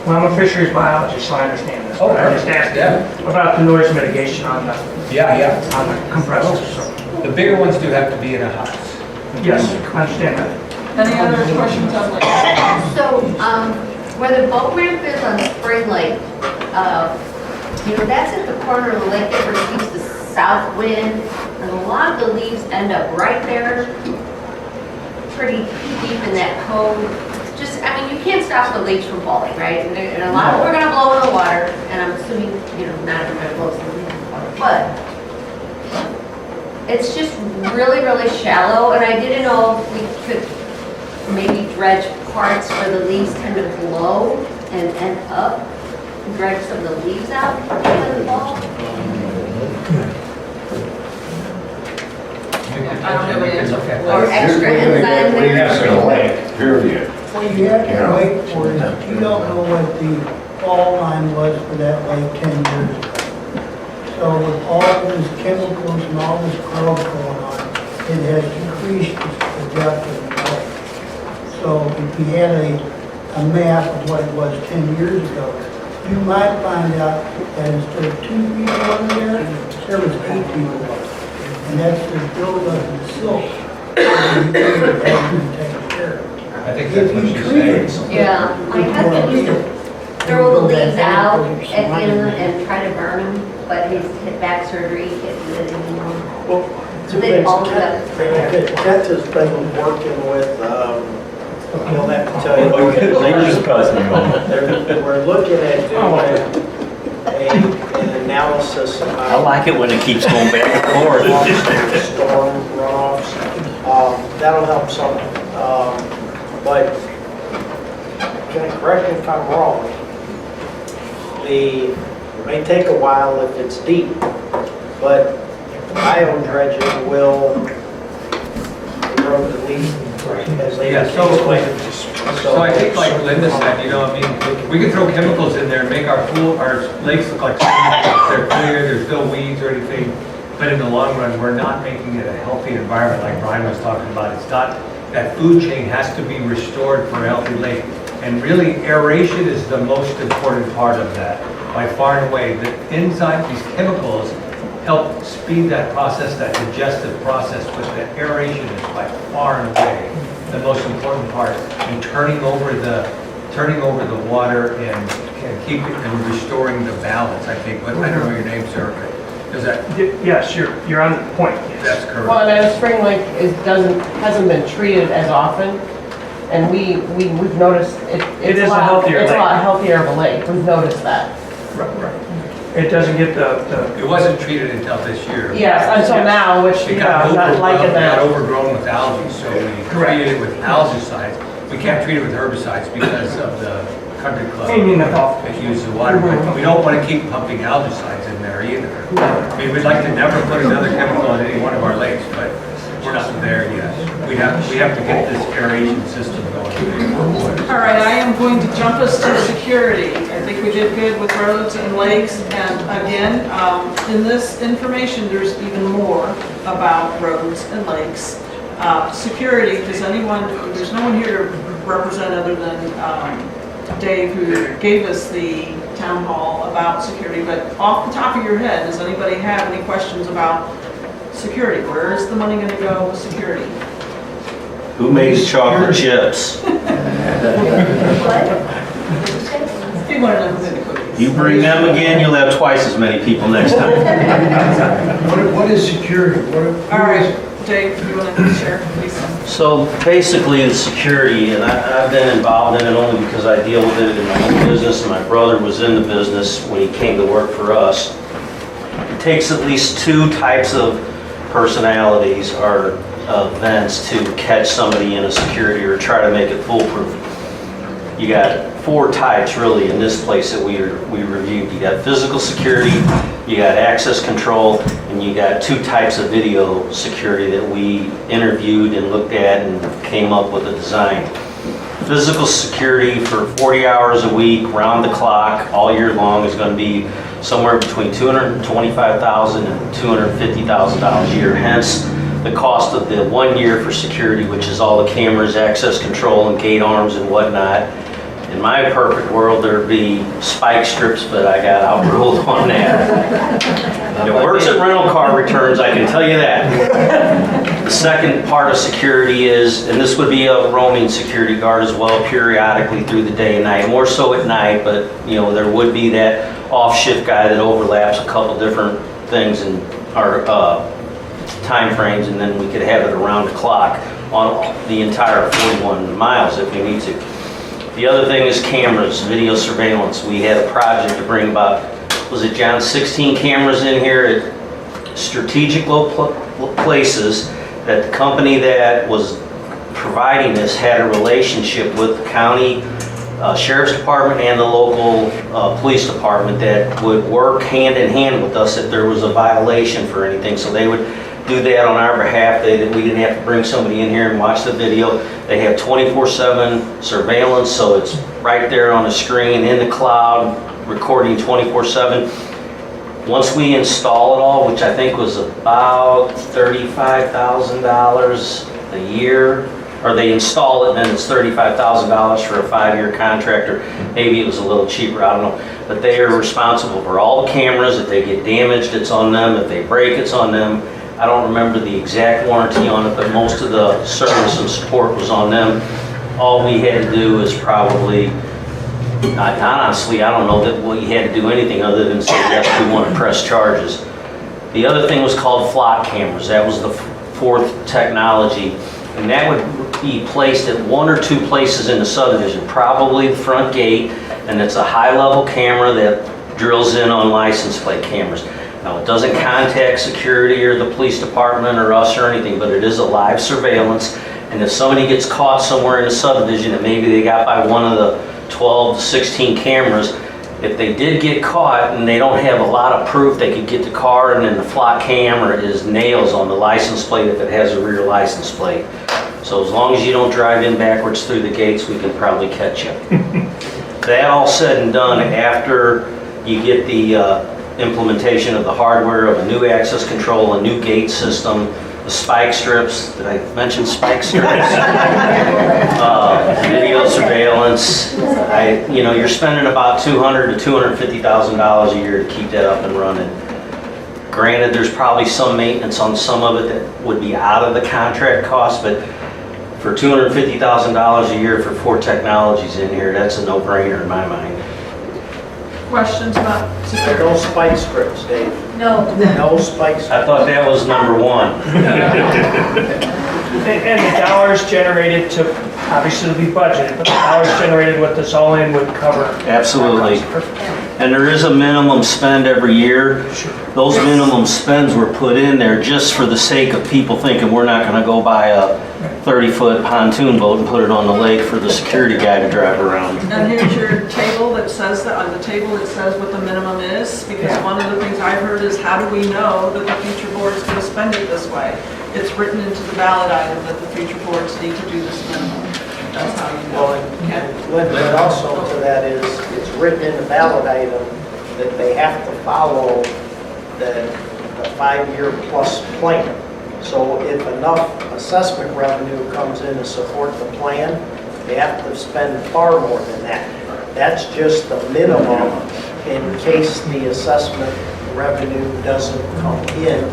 E: Well, I'm a fisheries biologist, so I understand this.
J: Oh,
E: but I just asked you about the noise mitigation on the on the compressors. So.
J: The bigger ones do have to be in a house.
E: Yes, I understand that.
A: Any other questions on Lake?
C: So, where the boat ramp is on Spring Lake, you know, that's at the corner of the lake that receives the south wind, and a lot of the leaves end up right there, pretty deep in that cove. Just, I mean, you can't stop the lakes from falling, right? And a lot of them are gonna blow in the water, and I'm assuming, you know, not everybody blows the leaves in the water, but it's just really, really shallow, and I didn't know if we could maybe dredge parts where the leaves tend to blow and end up, dredge some of the leaves out in the fall.
A: I don't have an answer for that.
C: Or extra enzyme there.
L: period.
H: What you have to wait for is, you don't know what the fall line was for that lake 10 years ago. So with all of these chemicals and all this growth going on, it has decreased the depth of the lake. So if you had a map of what it was 10 years ago, you might find out that instead of 2 people under there was 8 people. And that's the buildup of the silt. That has been taken care of.
J: I think that's what she's saying.
C: Yeah, my husband used to throw the leaves out at the end and try to burn them, but his hip back surgery can't do it anymore.
E: Well,
C: So they all do that.
E: Kent has been working with He'll have to tell you.
F: They just passed me on.
E: We're looking at doing an analysis
M: I
E: about
M: like it when it keeps going back and forth.
E: storm runoffs. That'll help some. But, can I correct me if I'm wrong, it may take a while if it's deep, but bio dredging will erode the leaf as they
J: Yeah, so I think like Linda said, you know, I mean, we can throw chemicals in there and make our lakes look like they're clear, there's no weeds or anything, but in the long run, we're not making it a healthy environment like Brian was talking about. It's not, that food chain has to be restored for a healthy lake. And really, aeration is the most important part of that, by far and away. The enzymes, these chemicals, help speed that process, that digestive process, but the aeration is by far and away the most important part in turning over the water and keeping and restoring the balance, I think. But I don't know your name, sir. Is that?
R: Yes, you're on point.
J: That's correct.
R: Well, and Spring Lake hasn't been treated as often, and we've noticed
P: It is a healthier
R: it's a
P: lake.
R: lot healthier of a lake. We've noticed that.
P: Right. It doesn't get the.
J: It wasn't treated until this year.
R: Yes, until now, which,
J: It
R: you
J: got
R: know, not liking
J: got
R: that.
J: overgrown with algae, so we treated it with algicides. We can't treat it with herbicides because of the country club
P: You mean the golf.
J: that uses the water. But we don't want to keep pumping algicides in there either. I mean, we'd like to never put another chemical in any one of our lakes, but we're not there yet. We have to get this aeration system going.
A: All right, I am going to jump us to security. I think we did good with roads and lakes, and again, in this information, there's even more about roads and lakes. Security, there's no one here to represent other than Dave, who gave us the town hall about security, but off the top of your head, does anybody have any questions about security? Where is the money gonna go with security?
M: Who makes chocolate chips?
A: He wanted to know who made the cookies.
M: You bring them again, you'll have twice as many people next time.
D: What is security?
A: All right, Dave, you want to share, please?
M: So basically, the security, and I've been involved in it only because I deal with it in my own business, and my brother was in the business when he came to work for us. It takes at least two types of personalities or events to catch somebody in a security or try to make it foolproof. You got four types really in this place that we reviewed. You got physical security, you got access control, and you got two types of video security that we interviewed and looked at and came up with a design. Physical security for 40 hours a week, round the clock, all year long is going to be somewhere between $225,000 and $250,000 a year. Hence, the cost of the 1 year for security, which is all the cameras, access control, and gate arms and whatnot. In my perfect world, there'd be spike strips, but I got outruled on that. It works at rental car returns, I can tell you that. The second part of security is, and this would be a roaming security guard as well, periodically through the day and night, more so at night, but there would be that off-shift guy that overlaps a couple different things in our time frames, and then we could have it around the clock on the entire 41 miles if we need to. The other thing is cameras, video surveillance. We had a project to bring about, was it John, 16 cameras in here at strategic places that the company that was providing this had a relationship with the county sheriff's department and the local police department that would work hand in hand with us if there was a violation for anything. So they would do that on our behalf. We didn't have to bring somebody in here and watch the video. They have 24/7 surveillance, so it's right there on the screen in the cloud, recording 24/7. Once we install it all, which I think was about $35,000 a year, or they install it and then it's $35,000 for a 5-year contract, or maybe it was a little cheaper, I don't know. But they are responsible for all the cameras. If they get damaged, it's on them. If they break, it's on them. I don't remember the exact warranty on it, but most of the service and support was on them. All we had to do is probably, honestly, I don't know that we had to do anything other than say, yes, we want to press charges. The other thing was called flock cameras. That was the fourth technology. And that would be placed at 1 or 2 places in the subdivision, probably the front gate, and it's a high-level camera that drills in on license plate cameras. Now, it doesn't contact security or the police department or us or anything, but it is a live surveillance. And if somebody gets caught somewhere in the subdivision and maybe they got by one of the 12 to 16 cameras, if they did get caught and they don't have a lot of proof, they could get the car, and then the flock camera is nails on the license plate if it has a rear license plate. So as long as you don't drive in backwards through the gates, we can probably catch you. That all said and done, after you get the implementation of the hardware of a new access control, a new gate system, the spike strips, did I mention spike strips? Video surveillance. You're spending about $200,000 to $250,000 a year to keep that up and running. Granted, there's probably some maintenance on some of it that would be out of the contract cost, but for $250,000 a year for 4 technologies in here, that's a no-brainer in my mind.
A: Questions about security?
E: No spike strips, Dave.
C: No.
E: No spike strips.
M: I thought that was number 1.
S: And the dollars generated to, obviously it'll be budgeted, but the dollars generated with this all in would cover.
M: Absolutely. And there is a minimum spend every year. Those minimum spends were put in there just for the sake of people thinking we're not going to go buy a 30-foot pontoon boat and put it on the lake for the security guy to drive around.
A: And here's your table that says that, on the table it says what the minimum is, because one of the things I've heard is, how do we know that the future board is going to spend it this way? It's written into the ballot item that the future boards need to do this minimum. That's how you know.
E: Well, and also to that is, it's written in the ballot item that they have to follow the 5-year plus plan. So if enough assessment revenue comes in to support the plan, they have to spend far more than that. That's just the minimum in case the assessment revenue doesn't come in.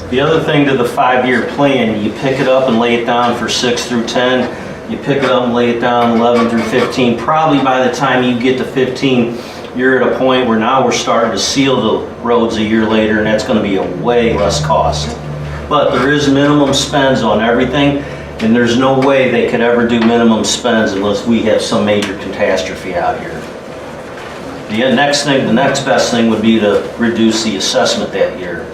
M: The other thing to the 5-year plan, you pick it up and lay it down for 6 through 10. You pick it up and lay it down 11 through 15. Probably by the time you get to 15, you're at a point where now we're starting to seal the roads a year later, and that's going to be a way less cost. But there is minimum spends on everything, and there's no way they could ever do minimum spends unless we have some major catastrophe out here. The next best thing would be to reduce the assessment that year.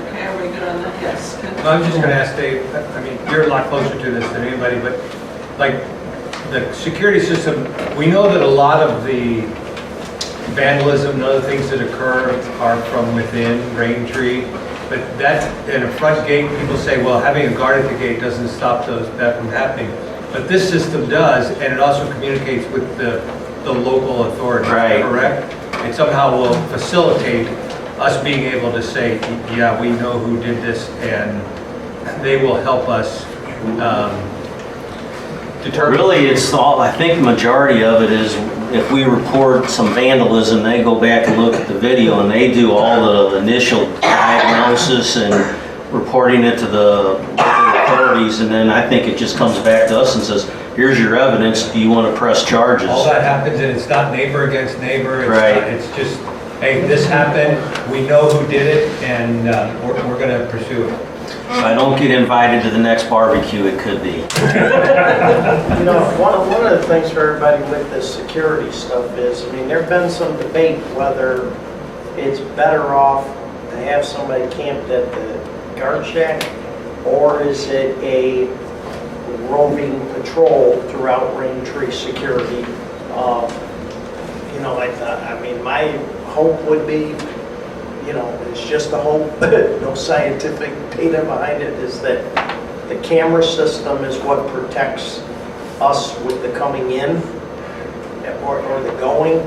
A: Okay, are we good on that? Yes.
J: I'm just going to ask Dave, I mean, you're a lot closer to this than anybody, but like the security system, we know that a lot of the vandalism and other things that occur are from within Raintree, but that, in a front gate, people say, well, having a guard at the gate doesn't stop that from happening. But this system does, and it also communicates with the local authority,
M: right.
J: Correct? It somehow will facilitate us being able to say, yeah, we know who did this, and they will help us determine.
M: Really, it's all, I think the majority of it is if we report some vandalism, they go back and look at the video and they do all the initial diagnosis and reporting it to the local authorities, and then I think it just comes back to us and says, here's your evidence, do you want to press charges?
J: All that happens, and it's not neighbor against neighbor. It's
M: right.
J: It's just, hey, this happened, we know who did it, and we're going to pursue it.
M: If I don't get invited to the next barbecue, it could be.
E: You know, one of the things for everybody with this security stuff is, I mean, there's been some debate whether it's better off to have somebody camped at the guard shack, or is it a roving patrol throughout Raintree security? You know, I mean, my hope would be, you know, it's just a hope, no scientific data behind it, is that the camera system is what protects us with the coming in or the going.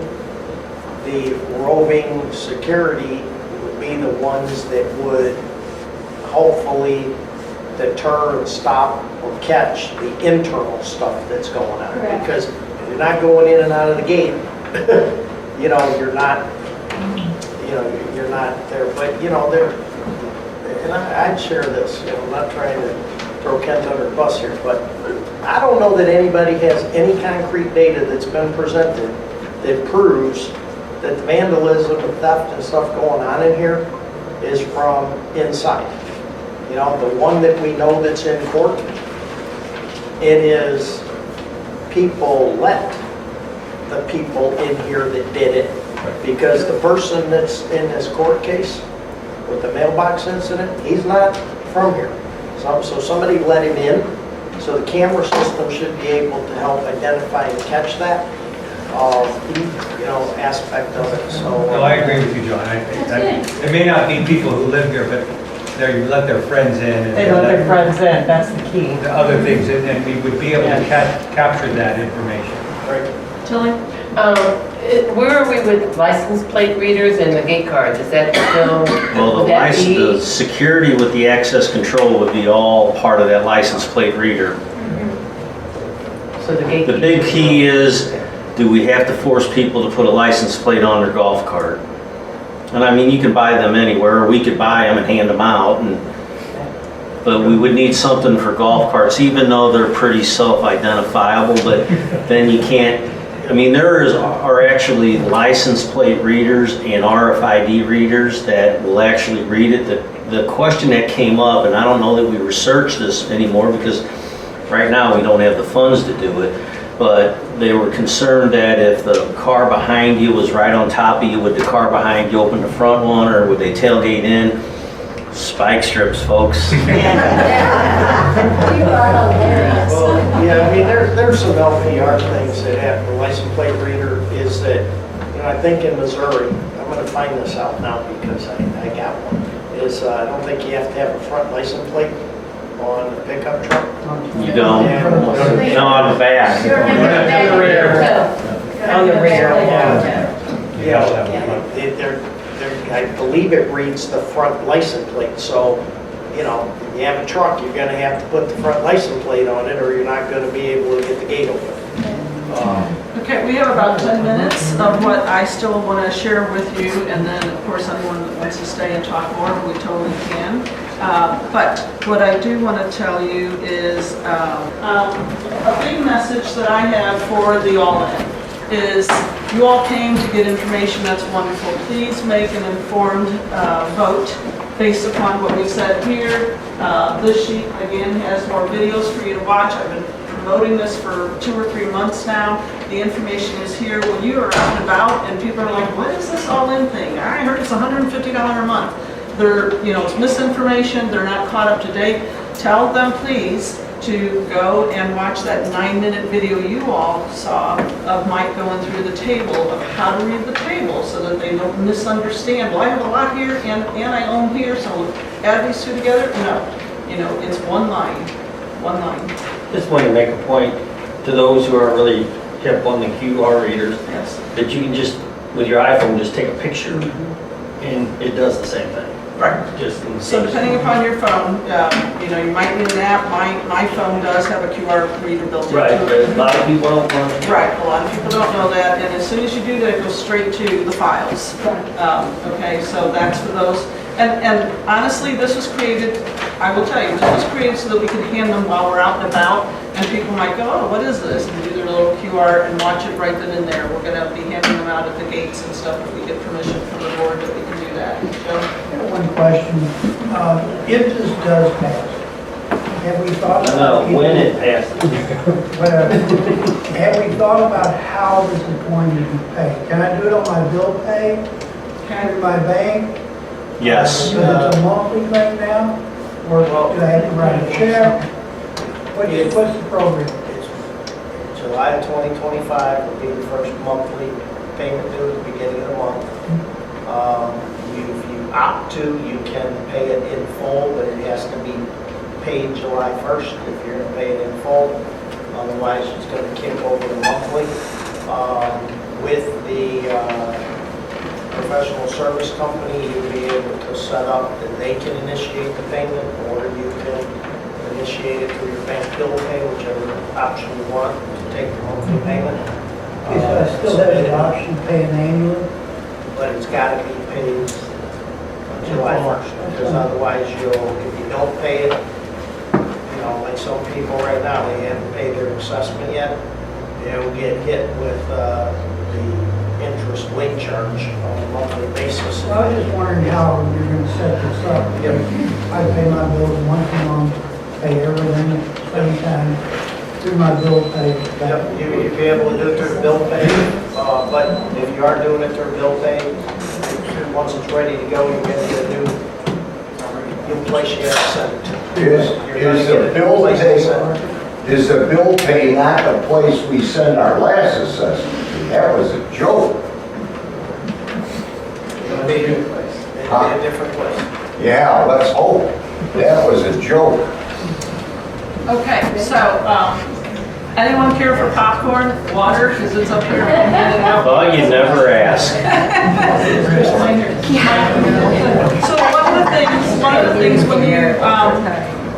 E: The roving security would be the ones that would hopefully deter and stop or catch the internal stuff that's going on.
C: Correct.
E: Because if you're not going in and out of the gate, you know, you're not there. But, you know, and I'd share this, you know, I'm not trying to throw Kent under the bus here, but I don't know that anybody has any concrete data that's been presented that proves that the vandalism and theft and stuff going on in here is from inside. You know, the one that we know that's in court, it is people let the people in here that did it. Because the person that's in this court case with the mailbox incident, he's not from here. So somebody let him in, so the camera system should be able to help identify and catch that, you know, aspect of it, so.
J: No, I agree with you, John. It may not be people who live here, but they let their friends in. And
R: They let their friends in, that's the key.
J: the other things, and we would be able to capture that information.
E: Right.
R: Tilly? Where are we with license plate readers and the gate cards? Is that still,
M: Well,
R: would that be?
M: the security with the access control would be all part of that license plate reader.
R: So the gate.
M: The big key is, do we have to force people to put a license plate on their golf cart? And I mean, you can buy them anywhere, or we could buy them and hand them out, but we would need something for golf carts, even though they're pretty self-identifiable, but then you can't, I mean, are actually license plate readers and RFID readers that will actually read it. The question that came up, and I don't know that we research this anymore because right now we don't have the funds to do it, but they were concerned that if the car behind you was right on top of you, would the car behind you open the front one, or would they tailgate in? Spike strips, folks.
E: Well, yeah, I mean, there's some LPR things that have the license plate reader is that, you know, I think in Missouri, I'm gonna find this out now because I got one, is I don't think you have to have a front license plate on the pickup truck.
M: You don't? No, on the back.
E: On the rear.
R: On the rear,
E: Yeah, I believe it reads the front license plate, so, you know, you have a truck, you're gonna have to put the front license plate on it, or you're not gonna be able to get the gate open.
A: Okay, we have about 10 minutes of what I still want to share with you, and then, of course, anyone that wants to stay and talk more, we totally can. But what I do want to tell you is a big message that I have for the all-in is you all came to get information, that's wonderful. Please make an informed vote based upon what we said here. This sheet, again, has more videos for you to watch. I've been promoting this for 2 or 3 months now. The information is here. When you are out and about and people are like, what is this all-in thing? I heard it's $150 a month. They're, you know, it's misinformation. They're not caught up to date. Tell them, please, to go and watch that 9-minute video you all saw of Mike going through the table of how to read the table so that they don't misunderstand. Well, I have a lot here and I own here, so add these two together. No, you know, it's one line.
T: Just want to make a point to those who are really hip on the QR readers, that you can just, with your iPhone, just take a picture and it does the same thing.
A: Right. So depending upon your phone, you know, you might need an app. My phone does have a QR reader built into
T: Right,
A: it.
T: but a lot of people don't know.
A: Right, a lot of people don't know that, and as soon as you do that, it goes straight to the files. Okay, so that's for those. And honestly, this was created, I will tell you, this was created so that we can hand them while we're out and about, and people might go, oh, what is this? And do their little QR and watch it right then and there. We're going to be handing them out at the gates and stuff if we get permission from the board that we can do that. Joe?
H: One question, if this does pass, have we thought about?
T: No, when it passes.
H: Have we thought about how this is going to be paid? Can I do it on my bill pay, through my bank?
M: Yes.
H: Is it a monthly thing now, or do I have to write a check? What's the program?
E: July of 2025 will be the first monthly payment due at the beginning of the month. If you opt to, you can pay it in full, but it has to be paid July 1st if you're going to pay it in full. Otherwise, it's going to kick over to monthly. With the professional service company, you'll be able to set up that they can initiate the payment, or you can initiate it through your bank bill pay, whichever option you want to take the monthly payment.
H: I still have the option of paying annually?
E: But it's got to be paid on July 1st, because otherwise if you don't pay it, you know, like some people right now, they haven't paid their assessment yet, they'll get hit with the interest just late charge on a monthly basis.
H: Well, I was just wondering how you're gonna set this up. I pay my bills once a month, pay everything at the same time, through my bill pay.
E: Yep, you'd be able to do it through bill pay, but if you are doing it through bill pay, once it's ready to go, you get a new place you have to send it to.
L: Is the bill pay not the place we send our last assessment to? That was a joke.
E: It'll be a new place. It'll be a different place.
L: Yeah, let's hope. That was a joke.
A: Okay, so, anyone care for popcorn, water, because it's up here?
M: Well, you never ask.
A: So one of the things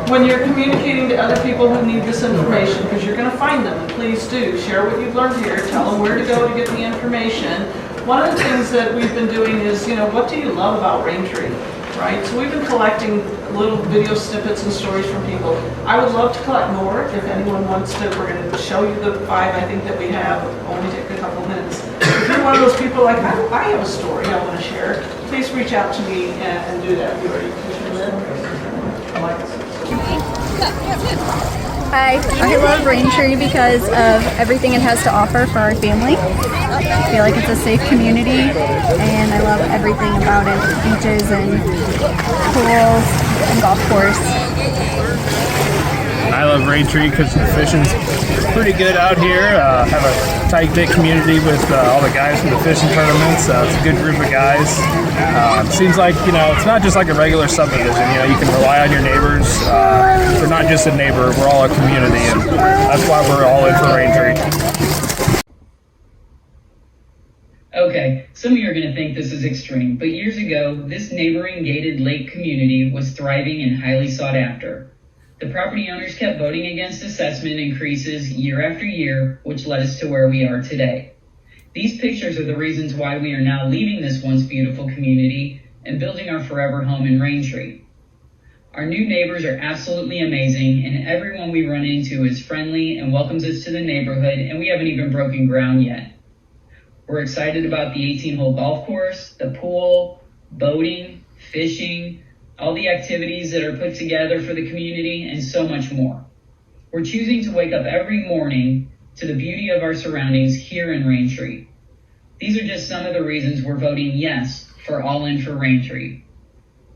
A: when you're communicating to other people who need this information, because you're going to find them, and please do, share what you've learned here, tell them where to go to get the information. One of the things that we've been doing is, what do you love about Raintree, right? So we've been collecting little video snippets and stories from people. I would love to collect more if anyone wants to. We're going to show you the 5 I think that we have. Only take a couple minutes. If you're one of those people like, I have a story I want to share, please reach out to me and do that. You already
U: I love Raintree because of everything it has to offer for our family. I feel like it's a safe community, and I love everything about it. Beaches and pools and golf course.
Q: I love Raintree because the fishing's pretty good out here. Have a tight-knit community with all the guys from the fishing tournaments. It's a good group of guys. Seems like, it's not just like a regular subdivision. You can rely on your neighbors. We're not just a neighbor, we're all a community, and that's why we're all in for Raintree.
V: Okay, some of you are going to think this is extreme, but years ago, this neighboring gated lake community was thriving and highly sought after. The property owners kept voting against assessment increases year after year, which led us to where we are today. These pictures are the reasons why we are now leaving this once beautiful community and building our forever home in Raintree. Our new neighbors are absolutely amazing, and everyone we run into is friendly and welcomes us to the neighborhood, and we haven't even broken ground yet. We're excited about the 18-hole golf course, the pool, boating, fishing, all the activities that are put together for the community, and so much more. We're choosing to wake up every morning to the beauty of our surroundings here in Raintree. These are just some of the reasons we're voting yes for All In for Raintree.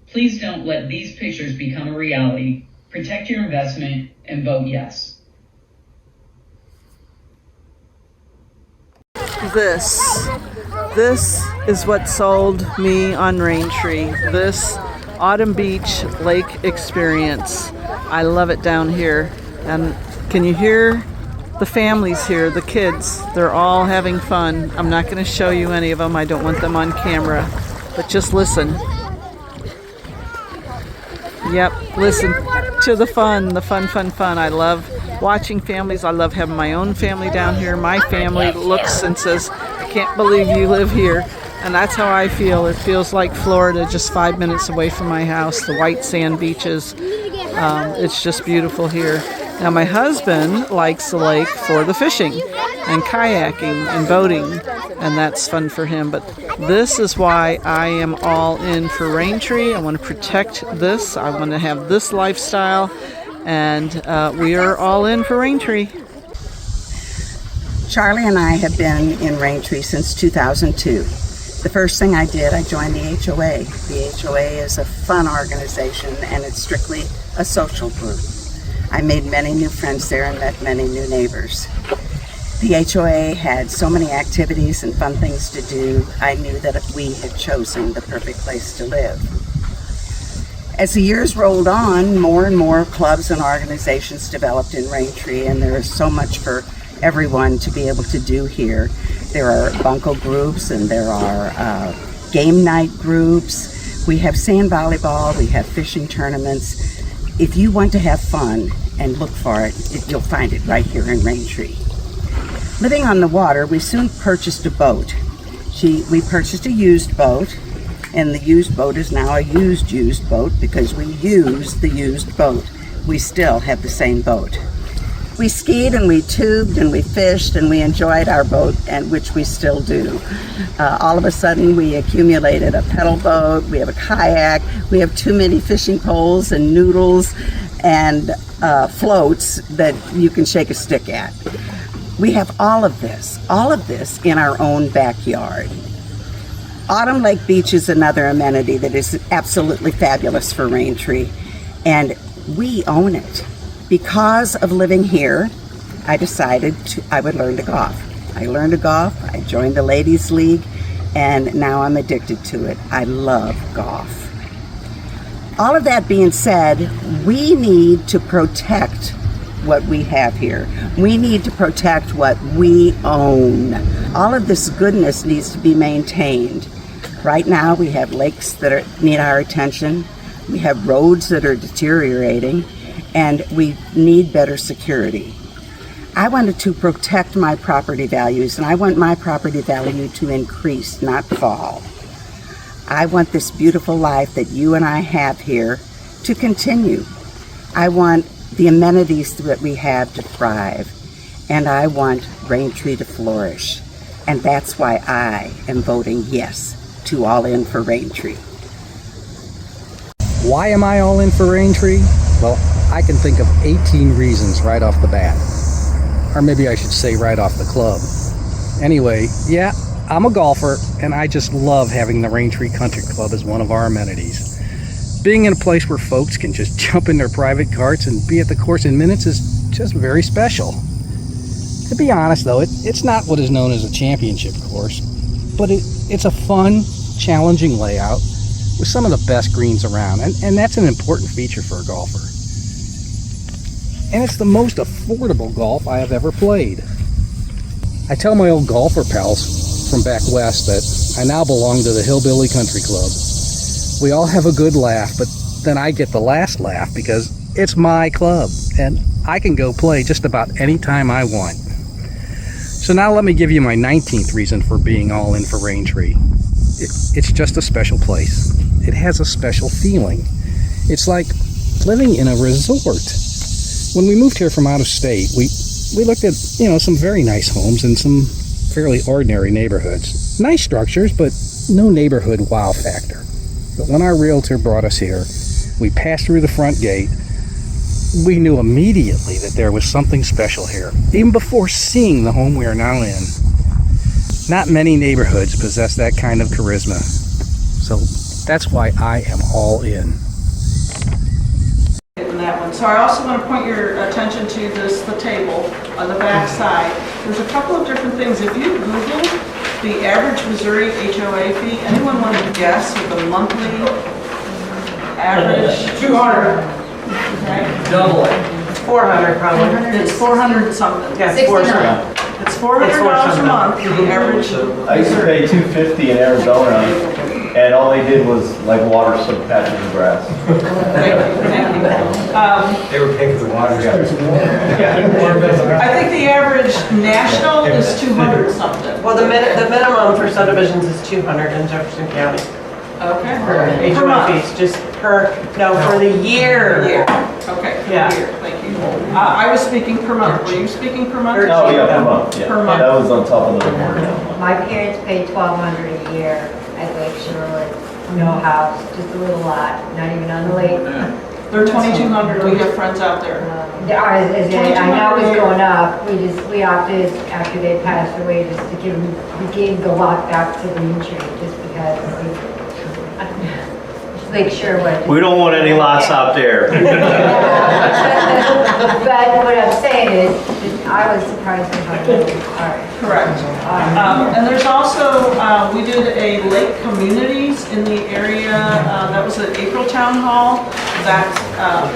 V: Please don't let these pictures become a reality. Protect your investment and vote yes.
A: This is what sold me on Raintree. This Autumn Beach Lake experience. I love it down here. And can you hear the families here, the kids? They're all having fun. I'm not going to show you any of them. I don't want them on camera. But just listen. Yep, listen to the fun, fun. I love watching families. I love having my own family down here. My family looks and says, I can't believe you live here. And that's how I feel. It feels like Florida, just 5 minutes away from my house, the white sand beaches. It's just beautiful here. Now my husband likes the lake for the fishing and kayaking and boating, and that's fun for him. But this is why I am all in for Raintree. I want to protect this. I want to have this lifestyle, and we are all in for Raintree.
W: Charlie and I have been in Raintree since 2002. The first thing I did, I joined the HOA. The HOA is a fun organization, and it's strictly a social group. I made many new friends there and met many new neighbors. The HOA had so many activities and fun things to do, I knew that we had chosen the perfect place to live. As the years rolled on, more and more clubs and organizations developed in Raintree, and there is so much for everyone to be able to do here. There are bunco groups, and there are game night groups. We have sand volleyball, we have fishing tournaments. If you want to have fun and look for it, you'll find it right here in Raintree. Living on the water, we soon purchased a boat. We purchased a used boat, and the used boat is now a used boat because we use the used boat. We still have the same boat. We skied and we tubed and we fished and we enjoyed our boat, and which we still do. All of a sudden we accumulated a pedal boat, we have a kayak, we have too many fishing poles and noodles and floats that you can shake a stick at. We have all of this in our own backyard. Autumn Lake Beach is another amenity that is absolutely fabulous for Raintree, and we own it. Because of living here, I decided I would learn to golf. I learned to golf, I joined the Ladies League, and now I'm addicted to it. I love golf. All of that being said, we need to protect what we have here. We need to protect what we own. All of this goodness needs to be maintained. Right now we have lakes that need our attention, we have roads that are deteriorating, and we need better security. I wanted to protect my property values, and I want my property value to increase, not fall. I want this beautiful life that you and I have here to continue. I want the amenities that we have to thrive, and I want Raintree to flourish. And that's why I am voting yes to All In for Raintree.
B: Why am I all in for Raintree? Well, I can think of 18 reasons right off the bat. Or maybe I should say right off the club. Anyway, yeah, I'm a golfer, and I just love having the Raintree Country Club as one of our amenities. Being in a place where folks can just jump in their private carts and be at the course in minutes is just very special. To be honest though, it's not what is known as a championship course, but it's a fun, challenging layout with some of the best greens around, and that's an important feature for a golfer. And it's the most affordable golf I have ever played. I tell my old golfer pals from back west that I now belong to the Hillbilly Country Club. We all have a good laugh, but then I get the last laugh because it's my club, and I can go play just about any time I want. So now let me give you my 19th reason for being all in for Raintree. It's just a special place. It has a special feeling. It's like living in a resort. When we moved here from out of state, we looked at, some very nice homes in some fairly ordinary neighborhoods. Nice structures, but no neighborhood wow factor. But when our realtor brought us here, we passed through the front gate. We knew immediately that there was something special here, even before seeing the home we are now in. Not many neighborhoods possess that kind of charisma. So that's why I am all in.
A: That one. So I also want to point your attention to the table on the back side. There's a couple of different things. If you Google the average Missouri HOA fee, anyone want to guess what the monthly average?
S: 200.
A: Okay.
S: Double it. 400 probably.
A: It's 400 something.
S: Yeah, it's 400.
A: It's $400 a month, the average.
F: I used to pay $250 in Arizona, and all they did was like water some patches of grass.
A: Thank you.
J: They were paying for the water.
A: I think the average national is 200 something.
S: Well, the minimum for subdivisions is 200 in Jefferson County.
A: Okay.
S: For HOA fees, just for the year.
A: Okay, per
S: Yeah.
A: year, thank you. I was speaking per month. Were you speaking per month?
F: Oh, yeah, per month, yeah.
A: Per month.
F: That was on top of the report.
N: My parents paid $1,200 a year at Lake Shore, no house, just a little lot, not even on the lake.
A: They're 2,200. We have friends out there.
N: I know it's going up. We opted after they passed away just to give the lot back to Raintree, just because Lake Shore was.
M: We don't want any lots out there.
N: But what I'm saying is, I was surprised at how many are.
A: Correct. And there's also, we did a lake communities in the area, that was at April Town Hall. That,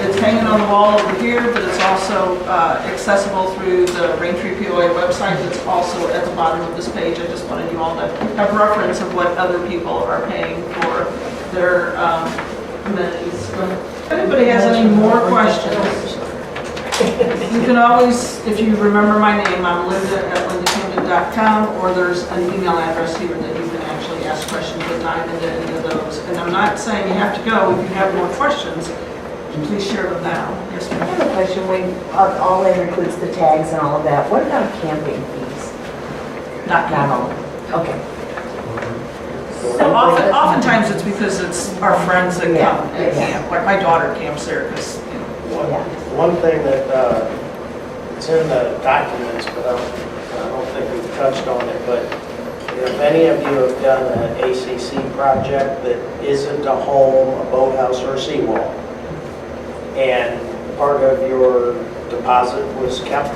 A: it's hanging on the wall over here, but it's also accessible through the Raintree POA website. That's also at the bottom of this page. I just wanted you all to have reference of what other people are paying for their amenities. If anybody has any more questions, you can always, if you remember my name, I'm Linda at lindacamden.com, or there's an email address here that you can actually ask questions and dive into any of those. And I'm not saying you have to go if you have more questions. please share them now. Yes,
I: I
A: ma'am.
I: have a question. When all in includes the tags and all of that, what about camping fees?
A: Not
I: all. Okay.
A: So oftentimes it's because it's our friends that come and
I: Yeah.
A: camp. Like my daughter camps there because,
E: One thing that, it's in the documents, but I don't think we've touched on it, but if any of you have done an ACC project that isn't a home, a boathouse, or a seawall, and part of your deposit was kept,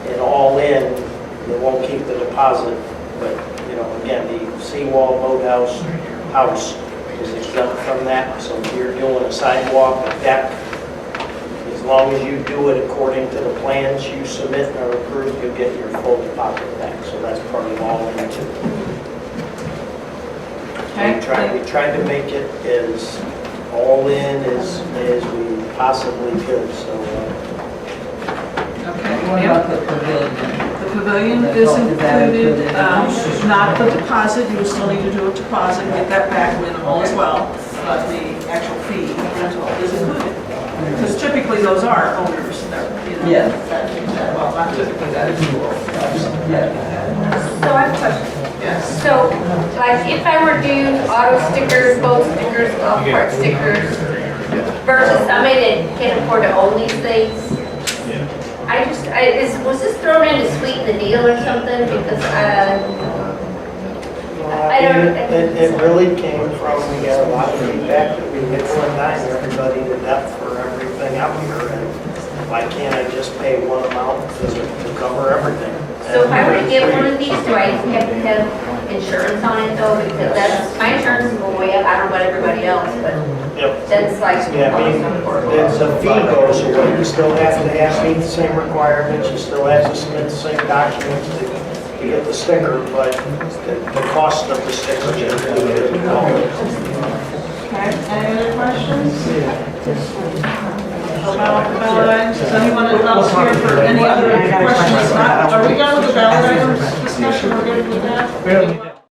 E: and all in, they won't keep the deposit, but, again, the seawall, boathouse, house is exempt from that, so if you're doing a sidewalk, a deck, as long as you do it according to the plans you submit and are approved, you'll get your full deposit back. So that's part of all in too. We tried to make it as all in as we possibly could. So.
A: Okay.
I: What about the pavilion?
A: The pavilion is included, not the deposit, you will still need to do a deposit, get that back minimal as well, but the actual fee rental is included. Because typically those are owners that,
I: Yeah.
A: well, not typically, that is your.
C: So I have a question.
A: Yes.
C: So, like, if I were to do auto stickers, boat stickers, golf cart stickers, versus somebody that can afford to own these things, was this thrown in to sweeten the deal or something? Because I don't.
E: It really came from, we got a lot of feedback that we nickel and dime everybody to death for everything out here, and why can't I just pay one amount to cover everything?
C: So if I were to get one of these, do I have to have insurance on it though? Because my insurance is going way up. I don't know about everybody else, but that's like.
E: Yeah, I mean, there's a fee goes away. You still have to meet the same requirements, you still have to submit the same documents to get the sticker, but the cost of the sticker is included.
A: Okay, any other questions? About the ballot items, is anyone else here for any other questions? Are we done with the ballot items discussion? We're good with that?